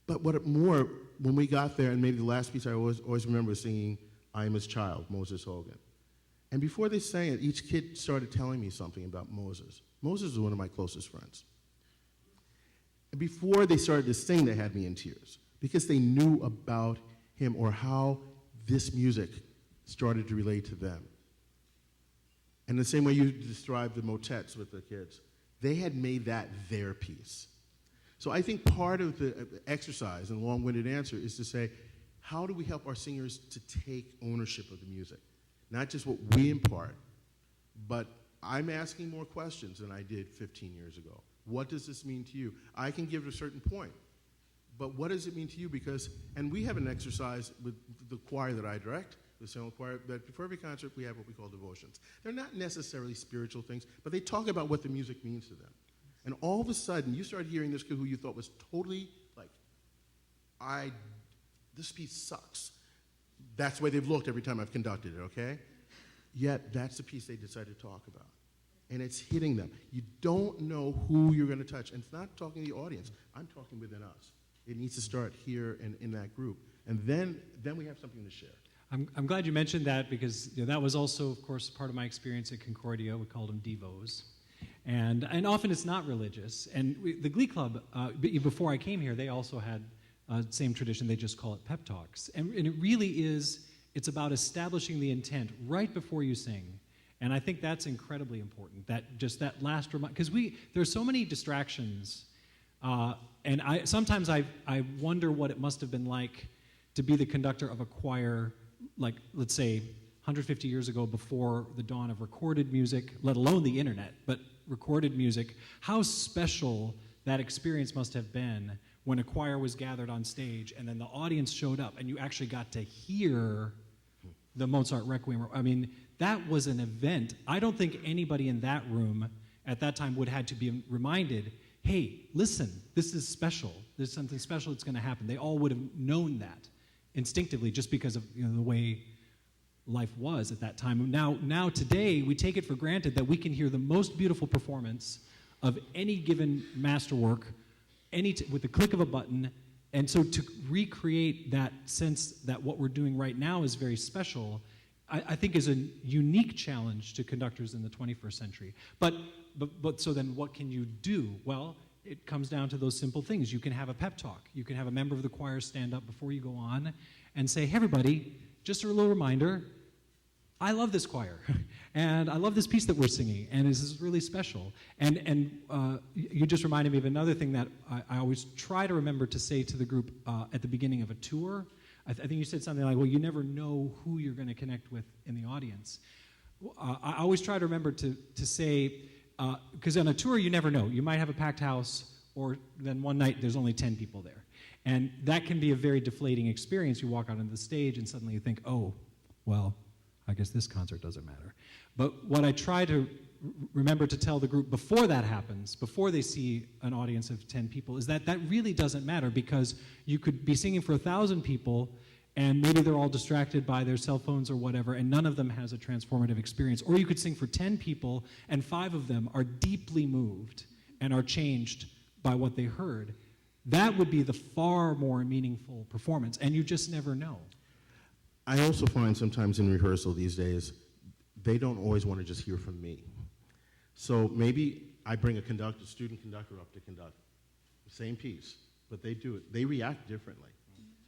But when we got there, and maybe the last piece I always remember singing I Am His Child, Moses Hogan. And before they sang it, each kid started telling me something about Moses. Moses was one of my closest friends. And before they started to sing, they had me in tears because they knew about him or how this music started to relate to them. And the same way you described the motets with the kids, they had made that their piece. So I think part of the exercise and long-winded answer is to say, how do we help our singers to take ownership of the music? Not just what we impart, but I'm asking more questions than I did 15 years ago. What does this mean to you? I can give a certain point, but what does it mean to you? And we have an exercise with the choir that I direct, the Singing Choir, that before every concert we have what we call devotions. They're not necessarily spiritual things, but they talk about what the music means to them. And all of a sudden, you start hearing this kid who you thought was totally like, this piece sucks. That's the way they've looked every time I've conducted it, okay? Yet, that's the piece they decided to talk about. And it's hitting them. You don't know who you're going to touch. And it's not talking to the audience. I'm talking within us. It needs to start here and in that group. And then we have something to share.
I'm glad you mentioned that because that was also, of course, part of my experience at Concordia. We called them devos. And often it's not religious. And the Glee Club, before I came here, they also had same tradition. They just call it pep talks. And it really is, it's about establishing the intent right before you sing. And I think that's incredibly important, that last reminder, because there's so many distractions. And sometimes I wonder what it must have been like to be the conductor of a choir, like, let's say, 150 years ago before the dawn of recorded music, let alone the internet, but recorded music, how special that experience must have been when a choir was gathered on stage and then the audience showed up and you actually got to hear the Mozart Requiem. I mean, that was an event. I don't think anybody in that room at that time would have had to be reminded, hey, listen, this is special. There's something special that's going to happen. They all would have known that instinctively just because of the way life was at that time. Now today, we take it for granted that we can hear the most beautiful performance of any given masterwork with the click of a button. And so to recreate that sense that what we're doing right now is very special, I think is a unique challenge to conductors in the 21st century. But so then what can you do? Well, it comes down to those simple things. You can have a pep talk. You can have a member of the choir stand up before you go on and say, hey, everybody, just a little reminder, I love this choir, and I love this piece that we're singing, and this is really special. And you just reminded me of another thing that I always try to remember to say to the group at the beginning of a tour. I think you said something like, well, you never know who you're going to connect with in the audience. I always try to remember to say, because on a tour you never know. You might have a packed house, or then one night there's only 10 people there. And that can be a very deflating experience. You walk out on the stage and suddenly you think, oh, well, I guess this concert doesn't matter. But what I try to remember to tell the group before that happens, before they see an audience of 10 people, is that really doesn't matter, because you could be singing for 1,000 people and maybe they're all distracted by their cell phones or whatever, and none of them has a transformative experience. Or you could sing for 10 people and 5 of them are deeply moved and are changed by what they heard. That would be the far more meaningful performance, and you just never know.
I also find sometimes in rehearsal these days, they don't always want to just hear from me. So maybe I bring a student conductor up to conduct the same piece, but they do it. They react differently.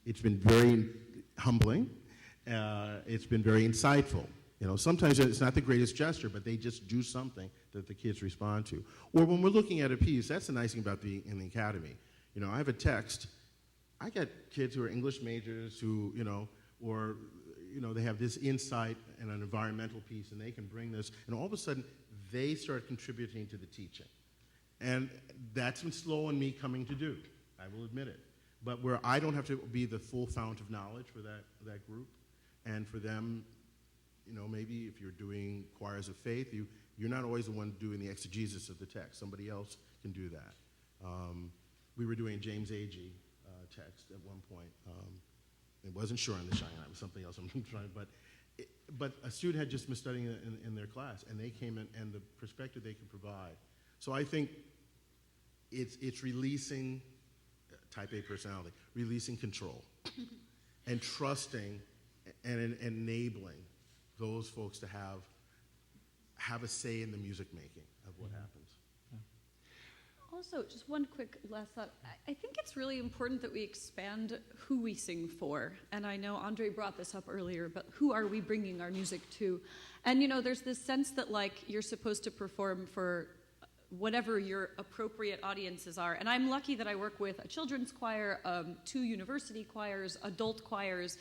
It's been very humbling. It's been very insightful. Sometimes it's not the greatest gesture, but they just do something that the kids respond to. Or when we're looking at a piece, that's the nice thing about being in the academy. I have a text. I got kids who are English majors who, or they have this insight and an environmental piece, and they can bring this, and all of a sudden they start contributing to the teaching. And that's been slow in me coming to do, I will admit it. But where I don't have to be the full fount of knowledge for that group, and for them, maybe if you're doing choirs of faith, you're not always the one doing the exegesis of the text. Somebody else can do that. We were doing a James Agee text at one point. It wasn't Sure on the Cheyenne, it was something else I'm trying, but a student had just been studying it in their class, and they came in, and the perspective they could provide. So I think it's releasing type A personality, releasing control, and trusting and enabling those folks to have a say in the music making of what happens.
Also, just one quick last thought. I think it's really important that we expand who we sing for. And I know Andre brought this up earlier, but who are we bringing our music to? And there's this sense that you're supposed to perform for whatever your appropriate audiences are. And I'm lucky that I work with a children's choir, 2 university choirs, adult choirs.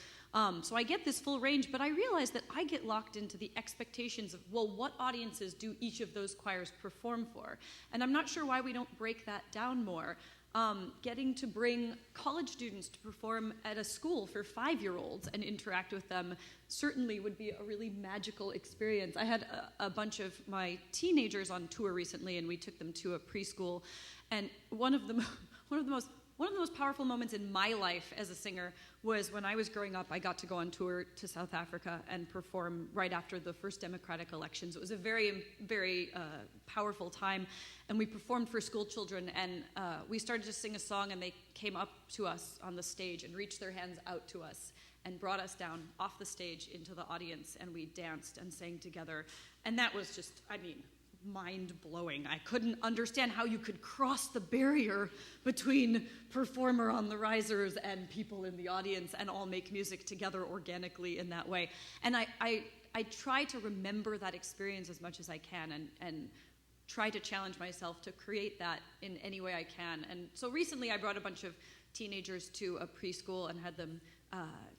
So I get this full range, but I realize that I get locked into the expectations of, what audiences do each of those choirs perform for? And I'm not sure why we don't break that down more. Getting to bring college students to perform at a school for 5-year-olds and interact with them certainly would be a really magical experience. I had a bunch of my teenagers on tour recently, and we took them to a preschool. And one of the most powerful moments in my life as a singer was when I was growing up. I got to go on tour to South Africa and perform right after the first democratic elections. It was a very, very powerful time, and we performed for school children, and we started to sing a song, and they came up to us on the stage and reached their hands out to us and brought us down off the stage into the audience, and we danced and sang together. And that was just, mind-blowing. I couldn't understand how you could cross the barrier between performer on the risers and people in the audience and all make music together organically in that way. And I try to remember that experience as much as I can and try to challenge myself to create that in any way I can. And so recently I brought a bunch of teenagers to a preschool and had them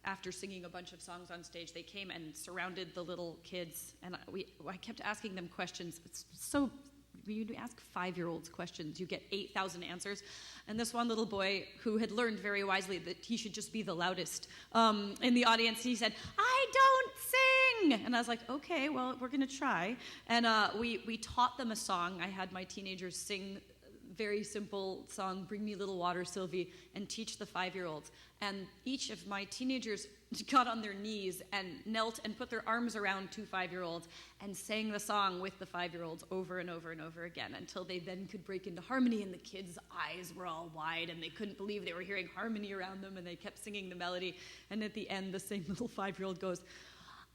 after singing a bunch of songs on stage, they came and surrounded the little kids, and I kept asking them questions. It's so, when you ask 5-year-olds questions, you get 8,000 answers. And this one little boy, who had learned very wisely that he should just be the loudest in the audience, he said, "I don't sing!" And I was like, okay, well, we're going to try. And we taught them a song. I had my teenagers sing very simple song, "Bring Me a Little Water, Sylvie," and teach the 5-year-olds. And each of my teenagers got on their knees and knelt and put their arms around 2 5-year-olds and sang the song with the 5-year-olds over and over and over again until they then could break into harmony, and the kids' eyes were all wide and they couldn't believe they were hearing harmony around them, and they kept singing the melody. And at the end, the same little 5-year-old goes,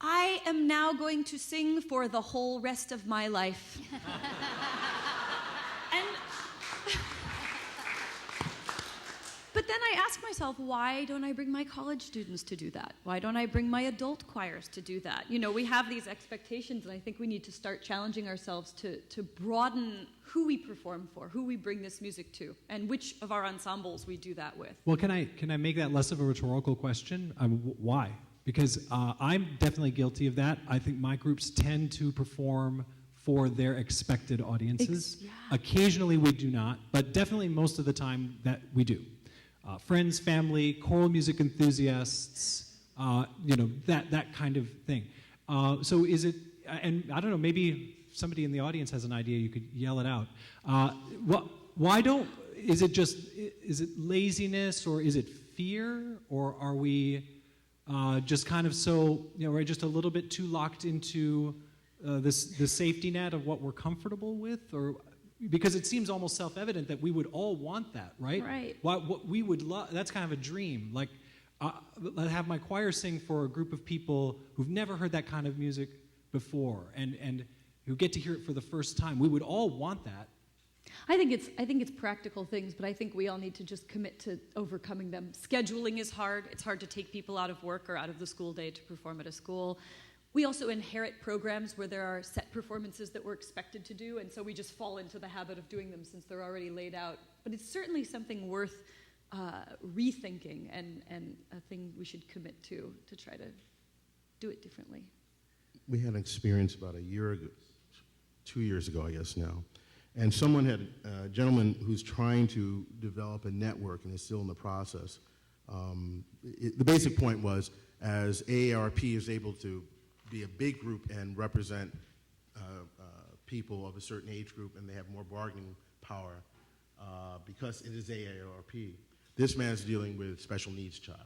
"I am now going to sing for the whole rest of my life." But then I ask myself, why don't I bring my college students to do that? Why don't I bring my adult choirs to do that? We have these expectations, and I think we need to start challenging ourselves to broaden who we perform for, who we bring this music to, and which of our ensembles we do that with.
Well, can I make that less of a rhetorical question? Why? Because I'm definitely guilty of that. I think my groups tend to perform for their expected audiences.
Yeah.
Occasionally we do not, but definitely most of the time that we do. Friends, family, choral music enthusiasts, that kind of thing. So is it, and I don't know, maybe somebody in the audience has an idea, you could yell it out. Why don't, is it laziness, or is it fear, or are we just kind of so, we're just a little bit too locked into the safety net of what we're comfortable with, or... Because it seems almost self-evident that we would all want that, right?
Right.
What we would love, that's kind of a dream. Like, have my choir sing for a group of people who've never heard that kind of music before and who get to hear it for the first time. We would all want that.
I think it's practical things, but I think we all need to just commit to overcoming them. Scheduling is hard. It's hard to take people out of work or out of the school day to perform at a school. We also inherit programs where there are set performances that we're expected to do, and so we just fall into the habit of doing them since they're already laid out. But it's certainly something worth rethinking and a thing we should commit to try to do it differently.
We had an experience about a year ago, 2 years ago, I guess now, And someone had, a gentleman who's trying to develop a network and is still in the process. The basic point was, as AARP is able to be a big group and represent people of a certain age group, and they have more bargaining power because it is AARP. This man's dealing with special needs child.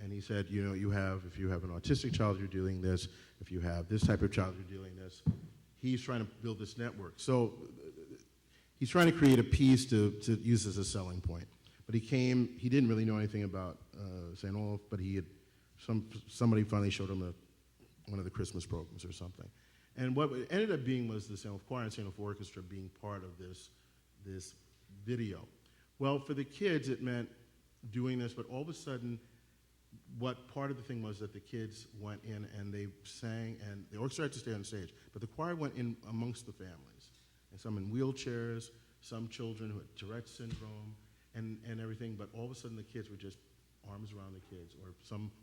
And he said, you know, if you have an autistic child, you're doing this. If you have this type of child, you're doing this. He's trying to build this network. So he's trying to create a piece to use as a selling point. But he didn't really know anything about St. Olaf, but somebody finally showed him one of the Christmas programs or something. And what it ended up being was the St. Olaf Choir and St. Olaf Orchestra being part of this video. Well, for the kids, it meant doing this, but all of a sudden, what part of the thing was that the kids went in and they sang, and the orchestra had to stay on stage, but the choir went in amongst the families, and some in wheelchairs, some children who had Tourette's syndrome, and everything, but all of a sudden the kids were just arms around the kids, or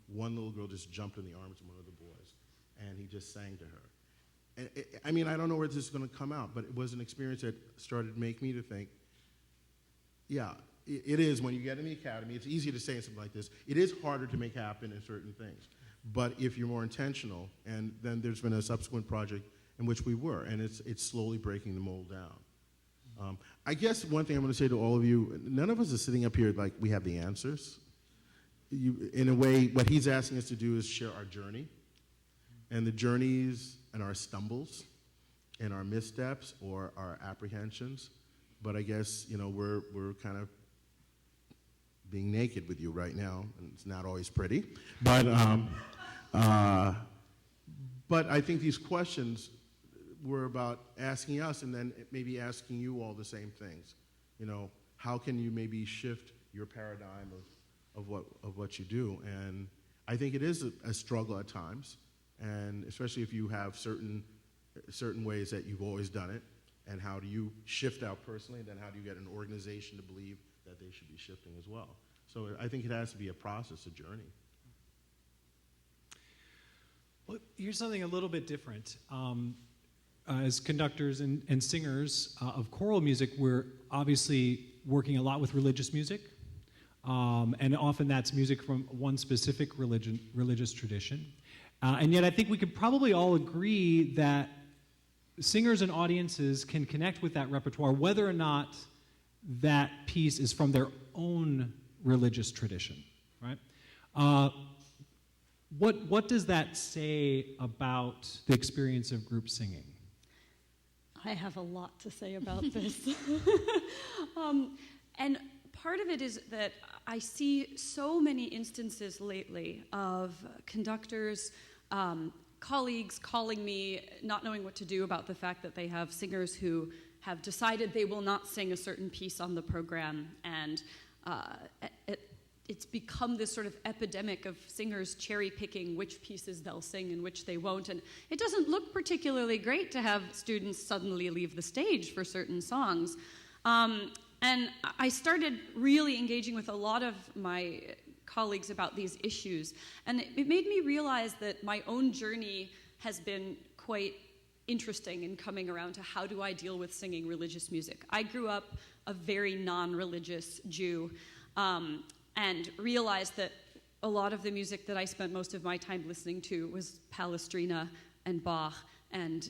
one little girl just jumped in the arms of one of the boys, and he just sang to her. I mean, I don't know where this is going to come out, but it was an experience that started to make me to think, yeah, it is when you get in the academy, it's easy to say something like this. It is harder to make happen in certain things. But if you're more intentional, and then there's been a subsequent project in which we were, and it's slowly breaking the mold down. I guess one thing I'm going to say to all of you, none of us is sitting up here like we have the answers. In a way, what he's asking us to do is share our journey, and the journeys and our stumbles and our missteps or our apprehensions. But I guess, you know, we're kind of being naked with you right now, and it's not always pretty. But I think these questions were about asking us, and then maybe asking you all the same things. You know, how can you maybe shift your paradigm of what you do? And I think it is a struggle at times, and especially if you have certain ways that you've always done it. And how do you shift out personally? Then how do you get an organization to believe that they should be shifting as well? So I think it has to be a process, a journey.
Well, here's something a little bit different. As conductors and singers of choral music, we're obviously working a lot with religious music. And often that's music from one specific religious tradition. And yet I think we could probably all agree that singers and audiences can connect with that repertoire whether or not that piece is from their own religious tradition, right? What does that say about the experience of group singing?
I have a lot to say about this. And part of it is that I see so many instances lately of conductors, colleagues calling me, not knowing what to do about the fact that they have singers who have decided they will not sing a certain piece on the program, and it's become this sort of epidemic of singers cherry-picking which pieces they'll sing and which they won't, and it doesn't look particularly great to have students suddenly leave the stage for certain songs. And I started really engaging with a lot of my colleagues about these issues, and it made me realize that my own journey has been quite interesting in coming around to how do I deal with singing religious music. I grew up a very non-religious Jew, and realized that a lot of the music that I spent most of my time listening to was Palestrina and Bach and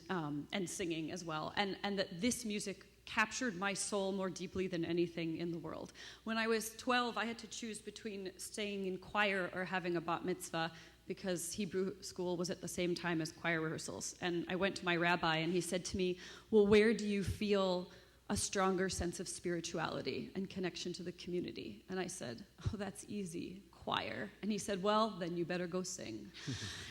singing as well, and that this music captured my soul more deeply than anything in the world. When I was 12, I had to choose between staying in choir or having a bat mitzvah, because Hebrew school was at the same time as choir rehearsals. And I went to my rabbi, and he said to me, well, where do you feel a stronger sense of spirituality and connection to the community? And I said, oh, that's easy, choir. And he said, well, then you better go sing.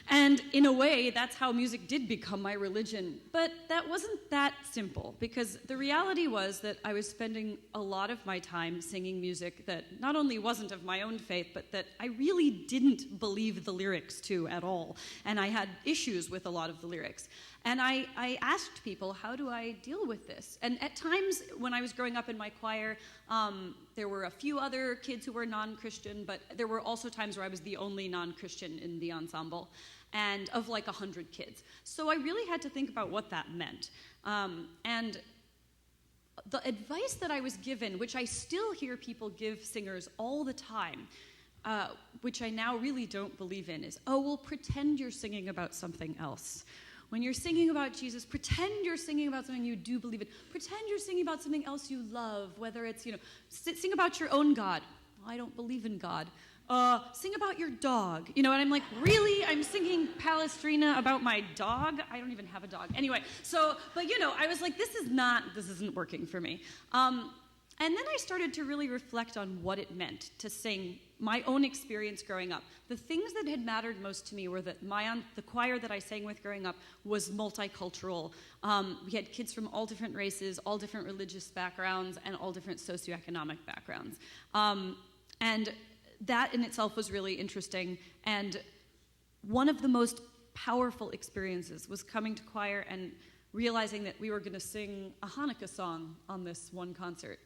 And in a way, that's how music did become my religion. But that wasn't that simple, because the reality was that I was spending a lot of my time singing music that not only wasn't of my own faith, but that I really didn't believe the lyrics to at all. And I had issues with a lot of the lyrics. And I asked people, how do I deal with this? And at times, when I was growing up in my choir, there were a few other kids who were non-Christian, but there were also times where I was the only non-Christian in the ensemble, and of like 100 kids. So I really had to think about what that meant. And the advice that I was given, which I still hear people give singers all the time, which I now really don't believe in, is, oh, well, pretend you're singing about something else. When you're singing about Jesus, pretend you're singing about something you do believe in. Pretend you're singing about something else you love, whether it's, sing about your own God. Well, I don't believe in God. Sing about your dog. And I'm like, really? I'm singing Palestrina about my dog? I don't even have a dog. Anyway, but I was like, this isn't working for me. And then I started to really reflect on what it meant to sing, my own experience growing up. The things that had mattered most to me were that the choir that I sang with growing up was multicultural. We had kids from all different races, all different religious backgrounds, and all different socioeconomic backgrounds. And that in itself was really interesting. And one of the most powerful experiences was coming to choir and realizing that we were going to sing a Hanukkah song on this one concert.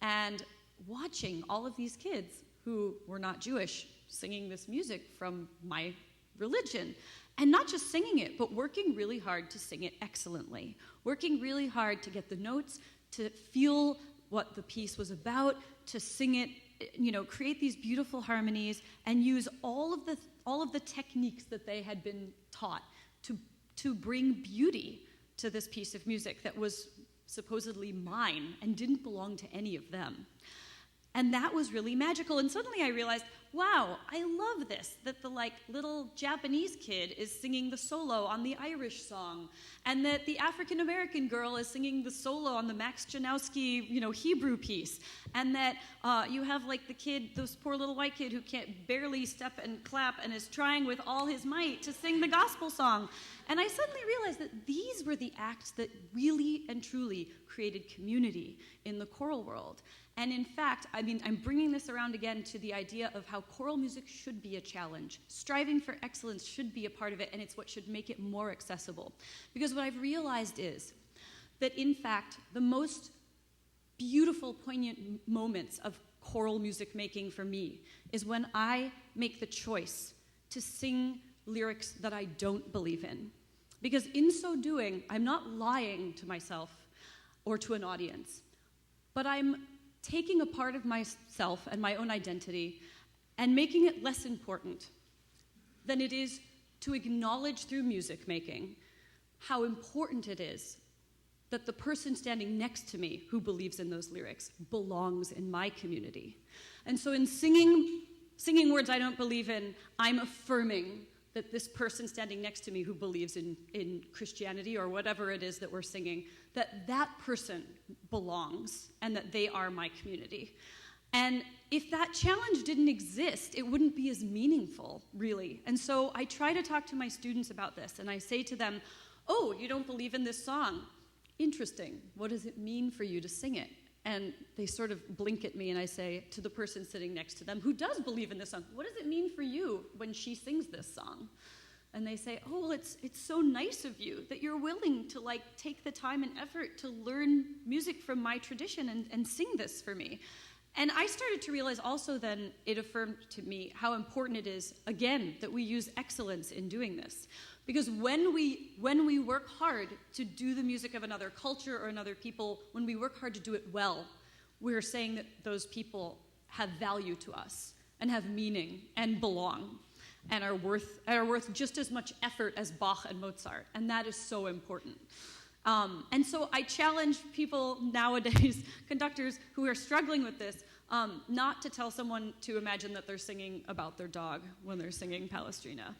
And watching all of these kids who were not Jewish singing this music from my religion. And not just singing it, but working really hard to sing it excellently. Working really hard to get the notes, to feel what the piece was about, to sing it, create these beautiful harmonies, and use all of the techniques that they had been taught to bring beauty to this piece of music that was supposedly mine and didn't belong to any of them. And that was really magical. And suddenly I realized, wow, I love this, that the little Japanese kid is singing the solo on the Irish song, and that the African-American girl is singing the solo on the Max Janowski, Hebrew piece, and that you have the kid, this poor little white kid who can't barely step and clap and is trying with all his might to sing the gospel song. And I suddenly realized that these were the acts that really and truly created community in the choral world. And in fact, I'm bringing this around again to the idea of how choral music should be a challenge. Striving for excellence should be a part of it, and it's what should make it more accessible. Because what I've realized is that, in fact, the most beautiful, poignant moments of choral music making for me is when I make the choice to sing lyrics that I don't believe in. Because in so doing, I'm not lying to myself or to an audience, but I'm taking a part of myself and my own identity and making it less important than it is to acknowledge through music making how important it is that the person standing next to me who believes in those lyrics belongs in my community. And so in singing words I don't believe in, I'm affirming that this person standing next to me who believes in Christianity or whatever it is that we're singing, that person belongs and that they are my community. And if that challenge didn't exist, it wouldn't be as meaningful, really. And so I try to talk to my students about this, and I say to them, oh, you don't believe in this song? Interesting. What does it mean for you to sing it? And they sort of blink at me, and I say to the person sitting next to them who does believe in this song, what does it mean for you when she sings this song? And they say, oh, well, it's so nice of you that you're willing to take the time and effort to learn music from my tradition and sing this for me. And I started to realize also then it affirmed to me how important it is, again, that we use excellence in doing this. Because when we work hard to do the music of another culture or another people, when we work hard to do it well, we're saying that those people have value to us and have meaning and belong and are worth just as much effort as Bach and Mozart. And that is so important. And so I challenge people nowadays, conductors who are struggling with this, not to tell someone to imagine that they're singing about their dog when they're singing Palestrina,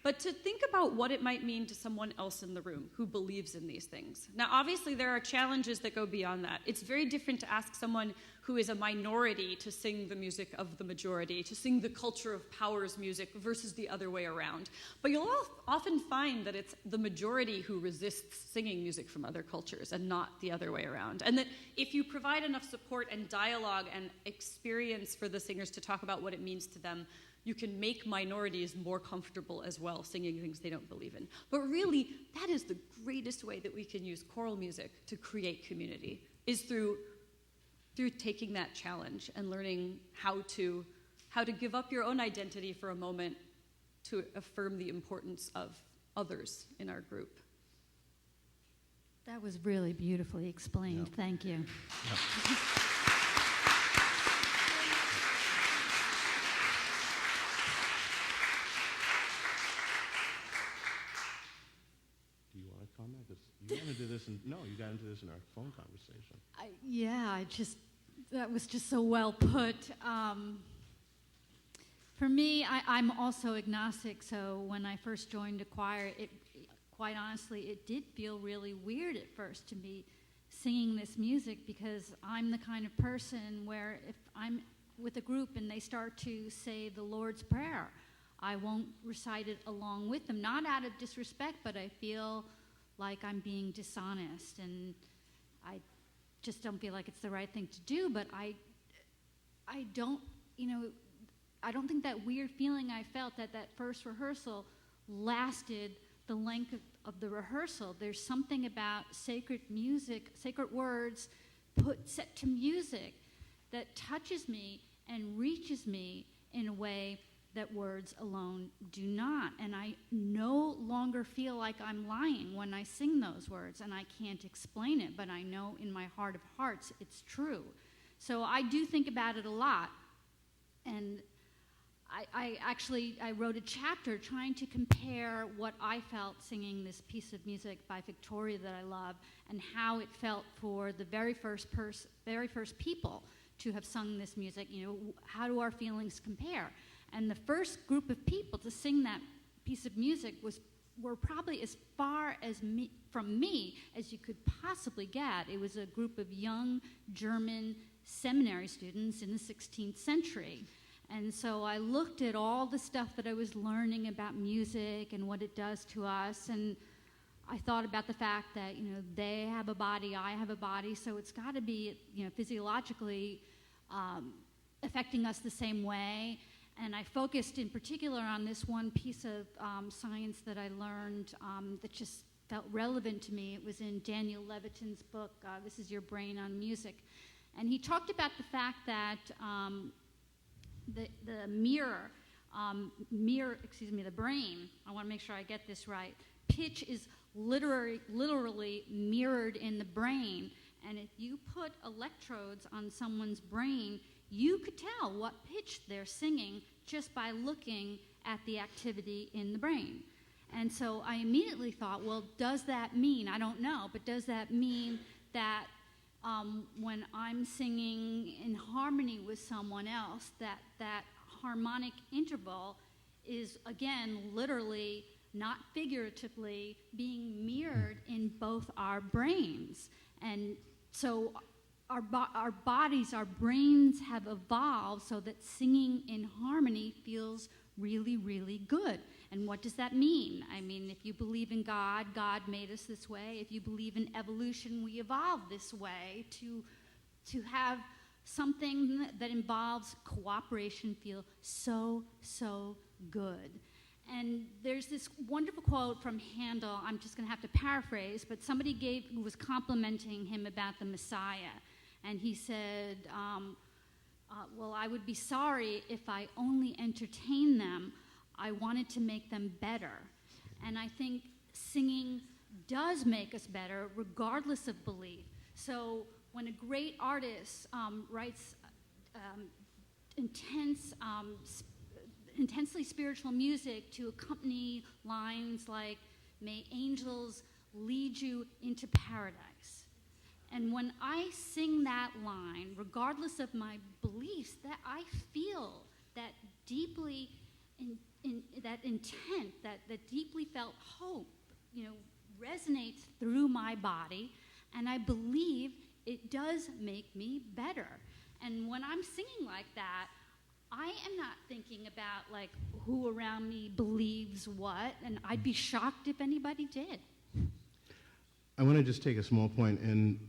but to think about what it might mean to someone else in the room who believes in these things. Now, obviously, there are challenges that go beyond that. It's very different to ask someone who is a minority to sing the music of the majority, to sing the culture of power's music versus the other way around. But you'll often find that it's the majority who resists singing music from other cultures and not the other way around. And that if you provide enough support and dialogue and experience for the singers to talk about what it means to them, you can make minorities more comfortable as well, singing things they don't believe in. But really, that is the greatest way that we can use choral music to create community, is through taking that challenge and learning how to give up your own identity for a moment to affirm the importance of others in our group.
That was really beautifully explained.
Yeah.
Thank you.
Do you want to comment? 'Cause you got into this, you got into this in our phone conversation.
That was just so well put. For me, I'm also agnostic, so when I first joined a choir, quite honestly, it did feel really weird at first to be singing this music, because I'm the kind of person where if I'm with a group and they start to say the Lord's Prayer, I won't recite it along with them, not out of disrespect, but I feel like I'm being dishonest, and I just don't feel like it's the right thing to do. But I don't think that weird feeling I felt at that first rehearsal lasted the length of the rehearsal. There's something about sacred music, sacred words set to music that touches me and reaches me in a way that words alone do not. And I no longer feel like I'm lying when I sing those words, and I can't explain it, but I know in my heart of hearts it's true. So I do think about it a lot. And I wrote a chapter trying to compare what I felt singing this piece of music by Victoria that I love, and how it felt for the very first people to have sung this music. How do our feelings compare? And the first group of people to sing that piece of music were probably as far from me as you could possibly get. It was a group of young German seminary students in the 16th century. And so I looked at all the stuff that I was learning about music and what it does to us, and I thought about the fact that, they have a body, I have a body, so it's got to be, physiologically affecting us the same way. And I focused in particular on this one piece of science that I learned that just felt relevant to me. It was in Daniel Levitin's book, This Is Your Brain on Music. And he talked about the fact that the brain, I want to make sure I get this right, pitch is literally mirrored in the brain. And if you put electrodes on someone's brain, you could tell what pitch they're singing just by looking at the activity in the brain. And so I immediately thought, well, does that mean, I don't know, but does that mean that when I'm singing in harmony with someone else, that harmonic interval is, again, literally, not figuratively, being mirrored in both our brains? And so our bodies, our brains have evolved so that singing in harmony feels really, really good. And what does that mean? I mean, if you believe in God, God made us this way. If you believe in evolution, we evolved this way to have something that involves cooperation feel so, so good. And there's this wonderful quote from Handel. I'm just going to have to paraphrase, but somebody was complimenting him about the Messiah. And he said, well, I would be sorry if I only entertained them. I wanted to make them better. And I think singing does make us better, regardless of belief. So when a great artist writes intensely spiritual music to accompany lines like, "May angels lead you into paradise." And when I sing that line, regardless of my beliefs, that I feel that deeply that intent, that deeply felt hope, resonates through my body, and I believe it does make me better. And when I'm singing like that, I am not thinking about like who around me believes what, and I'd be shocked if anybody did.
I want to just take a small point and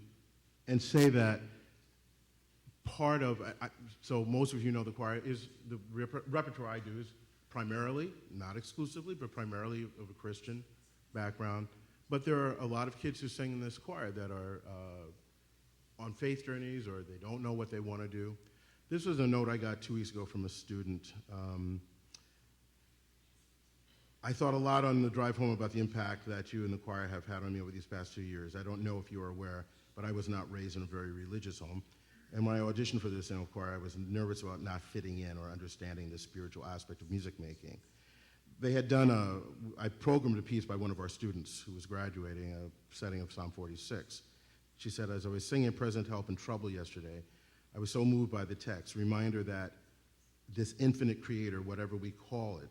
say that part of, so most of you know the choir is, the repertoire I do is primarily, not exclusively, but primarily of a Christian background. But there are a lot of kids who sing in this choir that are on faith journeys, or they don't know what they want to do. This was a note I got 2 weeks ago from a student. I thought a lot on the drive home about the impact that you and the choir have had on me over these past 2 years. I don't know if you are aware, but I was not raised in a very religious home. And when I auditioned for this choir, I was nervous about not fitting in or understanding the spiritual aspect of music making. They had I programmed a piece by one of our students who was graduating, a setting of Psalm 46. She said, as I was singing Present Help in Trouble yesterday, I was so moved by the text, reminder that this infinite creator, whatever we call it,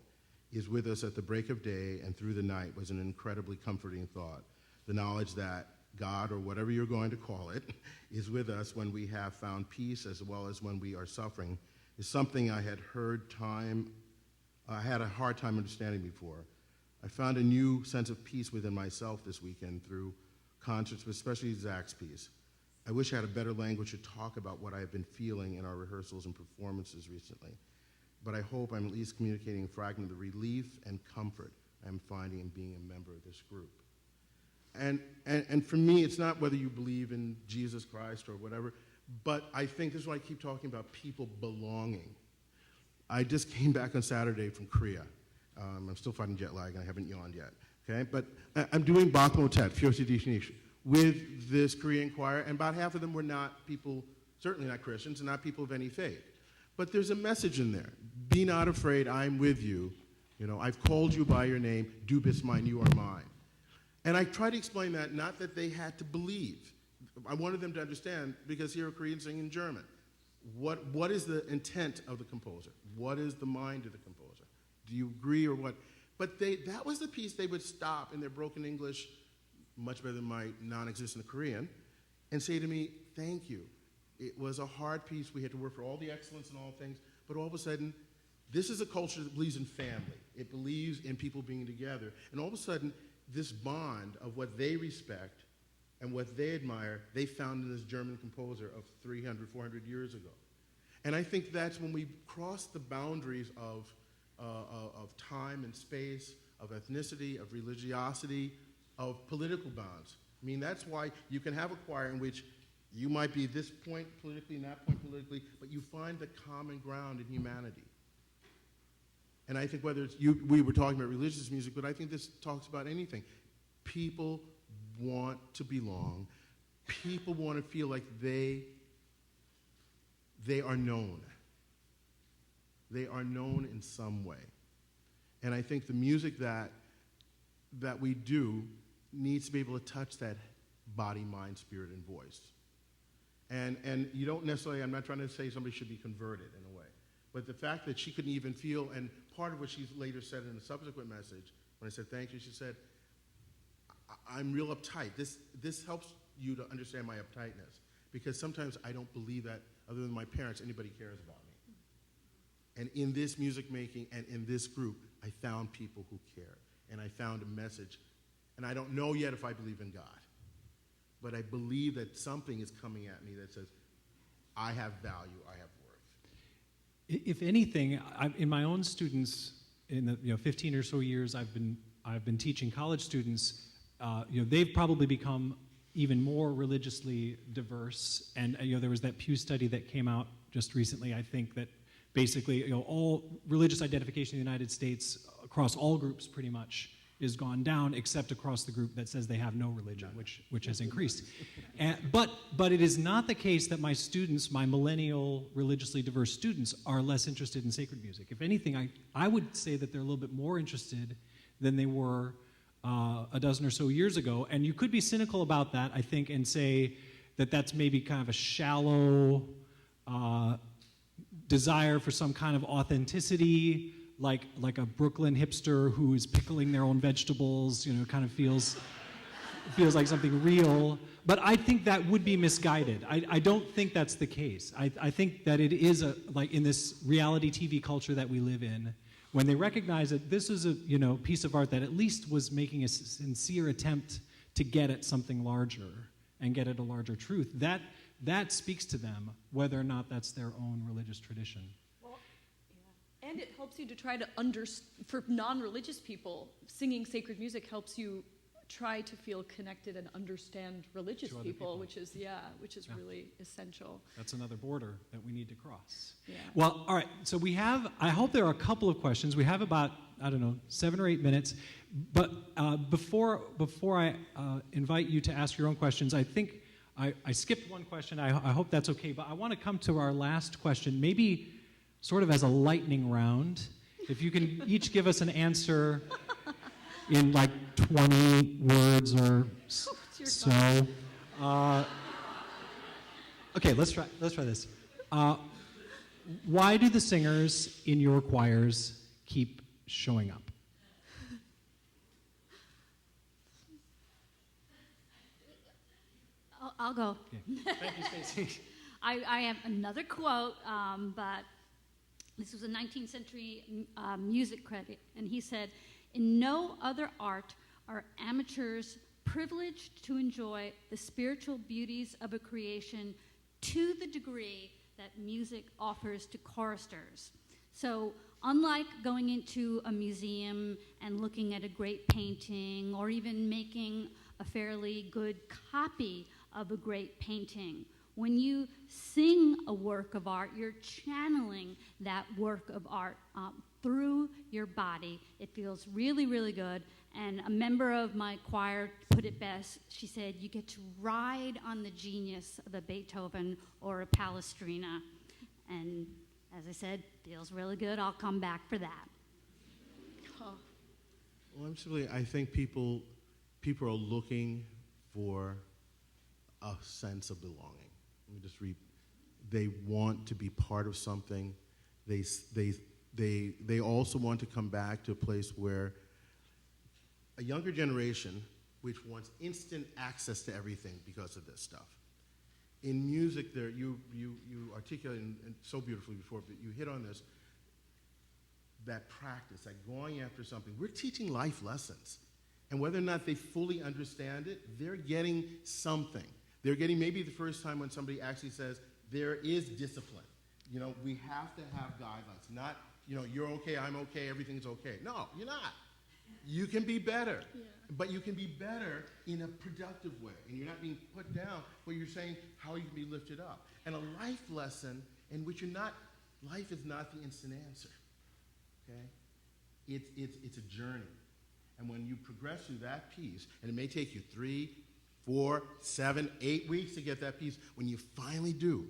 is with us at the break of day and through the night was an incredibly comforting thought. The knowledge that God, or whatever you're going to call it, is with us when we have found peace as well as when we are suffering is something I had had a hard time understanding before. I found a new sense of peace within myself this weekend through concerts, but especially Zach's piece. I wish I had a better language to talk about what I have been feeling in our rehearsals and performances recently, but I hope I'm at least communicating a fragment of the relief and comfort I'm finding in being a member of this group. And for me, it's not whether you believe in Jesus Christ or whatever, but I think this is why I keep talking about people belonging. I just came back on Saturday from Korea. I'm still fighting jet lag, and I haven't yawned yet. Okay, but I'm doing Bach Motet, Fyosi Dishinish, with this Korean choir, and about half of them were not people, certainly not Christians, and not people of any faith. But there's a message in there. Be not afraid, I'm with you. You know, I've called you by your name. Du bist mein, you are mine. And I try to explain that, not that they had to believe. I wanted them to understand, because here are Koreans singing in German. What is the intent of the composer? What is the mind of the composer? Do you agree or what? But that was the piece they would stop in their broken English, much better than my non-existent Korean, and say to me, thank you. It was a hard piece. We had to work for all the excellence and all things, but all of a sudden, this is a culture that believes in family. It believes in people being together. And all of a sudden, this bond of what they respect and what they admire, they found in this German composer of 300, 400 years ago. And I think that's when we cross the boundaries of time and space, of ethnicity, of religiosity, of political bounds. I mean, that's why you can have a choir in which you might be this point politically and that point politically, but you find the common ground in humanity. And I think whether it's we were talking about religious music, but I think this talks about anything. People want to belong. People want to feel like they are known. They are known in some way. And I think the music that we do needs to be able to touch that body, mind, spirit, and voice. And you don't necessarily, I'm not trying to say somebody should be converted in a way, but the fact that she couldn't even feel, and part of what she later said in a subsequent message, when I said thank you, she said, I'm real uptight. This helps you to understand my uptightness, because sometimes I don't believe that, other than my parents, anybody cares about me. And in this music making and in this group, I found people who care, and I found a message. And I don't know yet if I believe in God, but I believe that something is coming at me that says, I have value, I have worth.
If anything, in my own students, in the 15 or so years I've been teaching college students, they've probably become even more religiously diverse. And there was that Pew study that came out just recently, I think, that basically all religious identification in the United States across all groups pretty much is gone down, except across the group that says they have no religion, which has increased. But it is not the case that my students, my millennial religiously diverse students, are less interested in sacred music. If anything, I would say that they're a little bit more interested than they were a dozen or so years ago. And you could be cynical about that, I think, and say that that's maybe kind of a shallow desire for some kind of authenticity, like a Brooklyn hipster who is pickling their own vegetables, kind of feels like something real. But I think that would be misguided. I don't think that's the case. I think that it is like in this reality TV culture that we live in, when they recognize that this is a piece of art that at least was making a sincere attempt to get at something larger and get at a larger truth, that speaks to them, whether or not that's their own religious tradition.
And it helps you to try to for non-religious people, singing sacred music helps you try to feel connected and understand religious
To other
people,
people.
which is really essential.
That's another border that we need to cross.
Yeah.
Well, all right. So I hope there are a couple of questions. We have about, 7 or 8 minutes. But before I invite you to ask your own questions, I think I skipped one question. I hope that's okay. But I want to come to our last question, maybe sort of as a lightning round. If you can each give us an answer in like 20 words or so. Okay, let's try this. Why do the singers in your choirs keep showing up?
I'll go.
Okay. Thank you, Stacey.
I have another quote, but this was a 19th century music critic, and he said, "In no other art are amateurs privileged to enjoy the spiritual beauties of a creation to the degree that music offers to choristers." So unlike going into a museum and looking at a great painting or even making a fairly good copy of a great painting, when you sing a work of art, you're channeling that work of art through your body. It feels really, really good. And a member of my choir put it best. She said, you get to ride on the genius of a Beethoven or a Palestrina. And as I said, feels really good. I'll come back for that.
Oh.
Well, I think people are looking for a sense of belonging. Let me just read. They want to be part of something. They also want to come back to a place where a younger generation, which wants instant access to everything because of this stuff. In music, you articulated and so beautifully before, but you hit on this, that practice, like going after something. We're teaching life lessons. And whether or not they fully understand it, they're getting something. They're getting maybe the first time when somebody actually says, there is discipline. We have to have guidelines. Not, you're okay, I'm okay, everything's okay. No, you're not. You can be better. Yeah. But you can be better in a productive way. And you're not being put down, but you're saying how you can be lifted up. And a life lesson in which life is not the instant answer. Okay? It's a journey. And when you progress through that piece, and it may take you 3, 4, 7, 8 weeks to get that piece, when you finally do,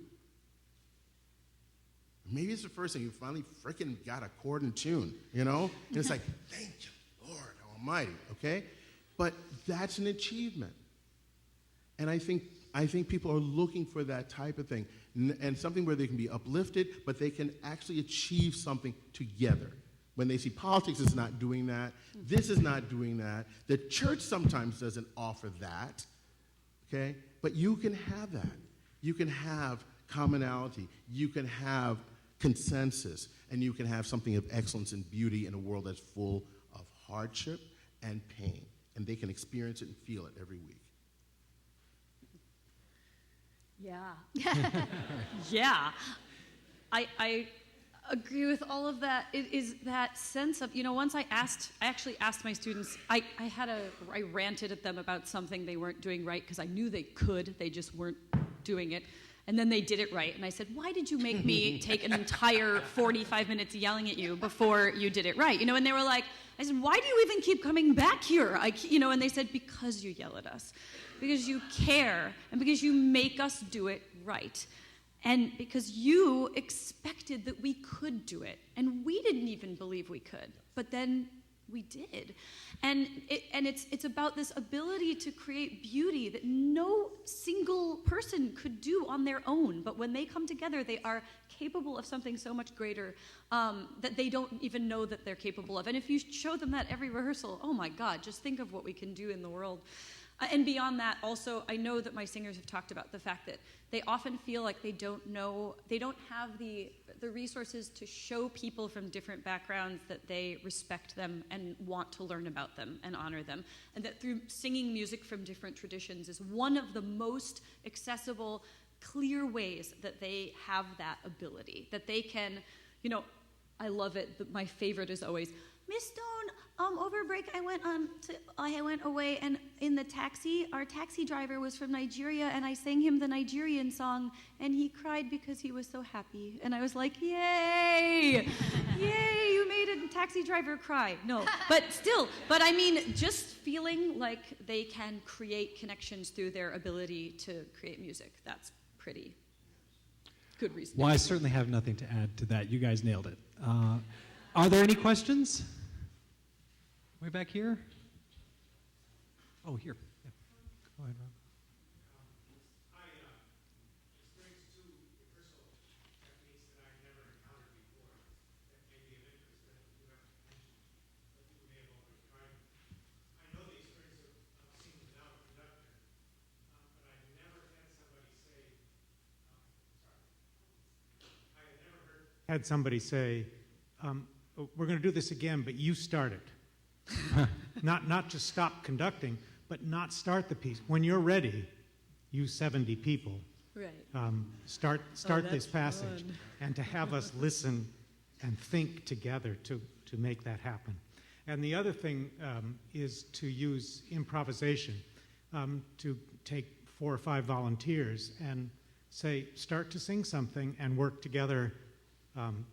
maybe it's the first thing, you finally freaking got a chord in tune, And it's like, thank you, Lord Almighty, okay? But that's an achievement. And I think people are looking for that type of thing, and something where they can be uplifted, but they can actually achieve something together. When they see politics is not doing that, this is not doing that, the church sometimes doesn't offer that, okay? But you can have that. You can have commonality. You can have consensus. And you can have something of excellence and beauty in a world that's full of hardship and pain. And they can experience it and feel it every week.
Yeah. Yeah. I agree with all of that. It is that sense of, once I actually asked my students, I ranted at them about something they weren't doing right because I knew they could, they just weren't doing it. And then they did it right. And I said, why did you make me take an entire 45 minutes yelling at you before you did it right? And they were like, I said, why do you even keep coming back here? And they said, because you yell at us, because you care, and because you make us do it right. And because you expected that we could do it, and we didn't even believe we could, but then we did. And it's about this ability to create beauty that no single person could do on their own, but when they come together, they are capable of something so much greater that they don't even know that they're capable of. And if you show them that every rehearsal, oh my God, just think of what we can do in the world. And beyond that, also, I know that my singers have talked about the fact that they often feel like they don't have the resources to show people from different backgrounds that they respect them and want to learn about them and honor them. And that through singing music from different traditions is one of the most accessible, clear ways that they have that ability. That they can, I love it, but my favorite is always, Miss Stone,
over break, I went away, and in the taxi, our taxi driver was from Nigeria, and I sang him the Nigerian song, and he cried because he was so happy. And I was like, yay! Yay, you made a taxi driver cry. No, but I mean, just feeling like they can create connections through their ability to create music. That's pretty good reason.
Well, I certainly have nothing to add to that. You guys nailed it. Are there any questions? Way back here? Oh, here. Yeah. Go ahead, Rob.
I experienced two rehearsal techniques that I never encountered before that may be of interest that you haven't mentioned, but you may have already tried. I know the experience of singing without a conductor, but I've never had somebody say, I had never had somebody say, we're going to do this again, but you start it. Not just stop conducting, but not start the piece. When you're ready, you 70 people,
Right.
start this passage,
fun.
and to have us listen and think together to make that happen. And the other thing is to use improvisation, to take 4 or 5 volunteers and say, start to sing something and work together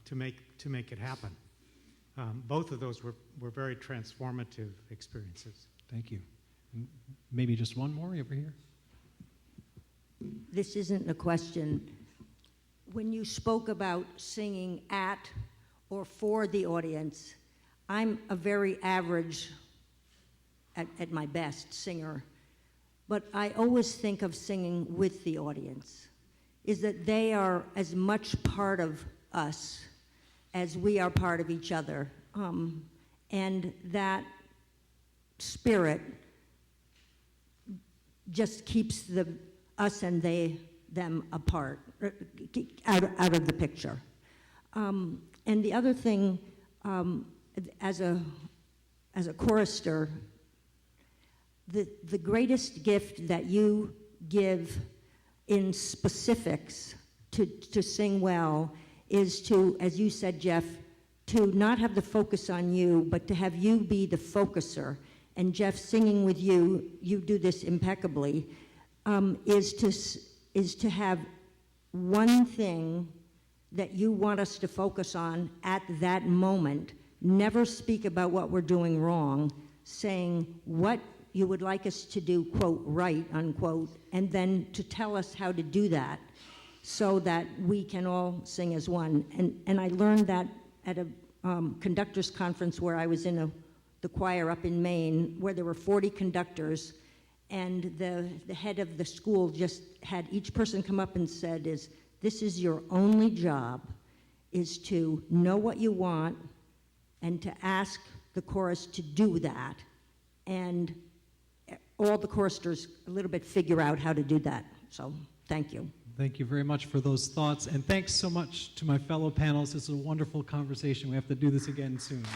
to make it happen. Both of those were very transformative experiences.
Thank you. Maybe just one more over here.
This isn't a question. When you spoke about singing at or for the audience, I'm a very average, at my best, singer. But I always think of singing with the audience, is that they are as much part of us as we are part of each other. And that spirit just keeps us and them apart, out of the picture. And the other thing, as a chorister, the greatest gift that you give in specifics to sing well is to, as you said, Jeff, to not have the focus on you, but to have you be the focuser. And Jeff, singing with you do this impeccably, is to have one thing that you want us to focus on at that moment. Never speak about what we're doing wrong, saying what you would like us to do, quote, right, unquote, and then to tell us how to do that, so that we can all sing as one. And I learned that at a conductors conference where I was in the choir up in Maine, where there were 40 conductors, and the head of the school just had each person come up and said, this is your only job, is to know what you want and to ask the chorus to do that. And all the choristers a little bit figure out how to do that. So thank you.
Thank you very much for those thoughts, and thanks so much to my fellow panelists. It's a wonderful conversation. We have to do this again soon.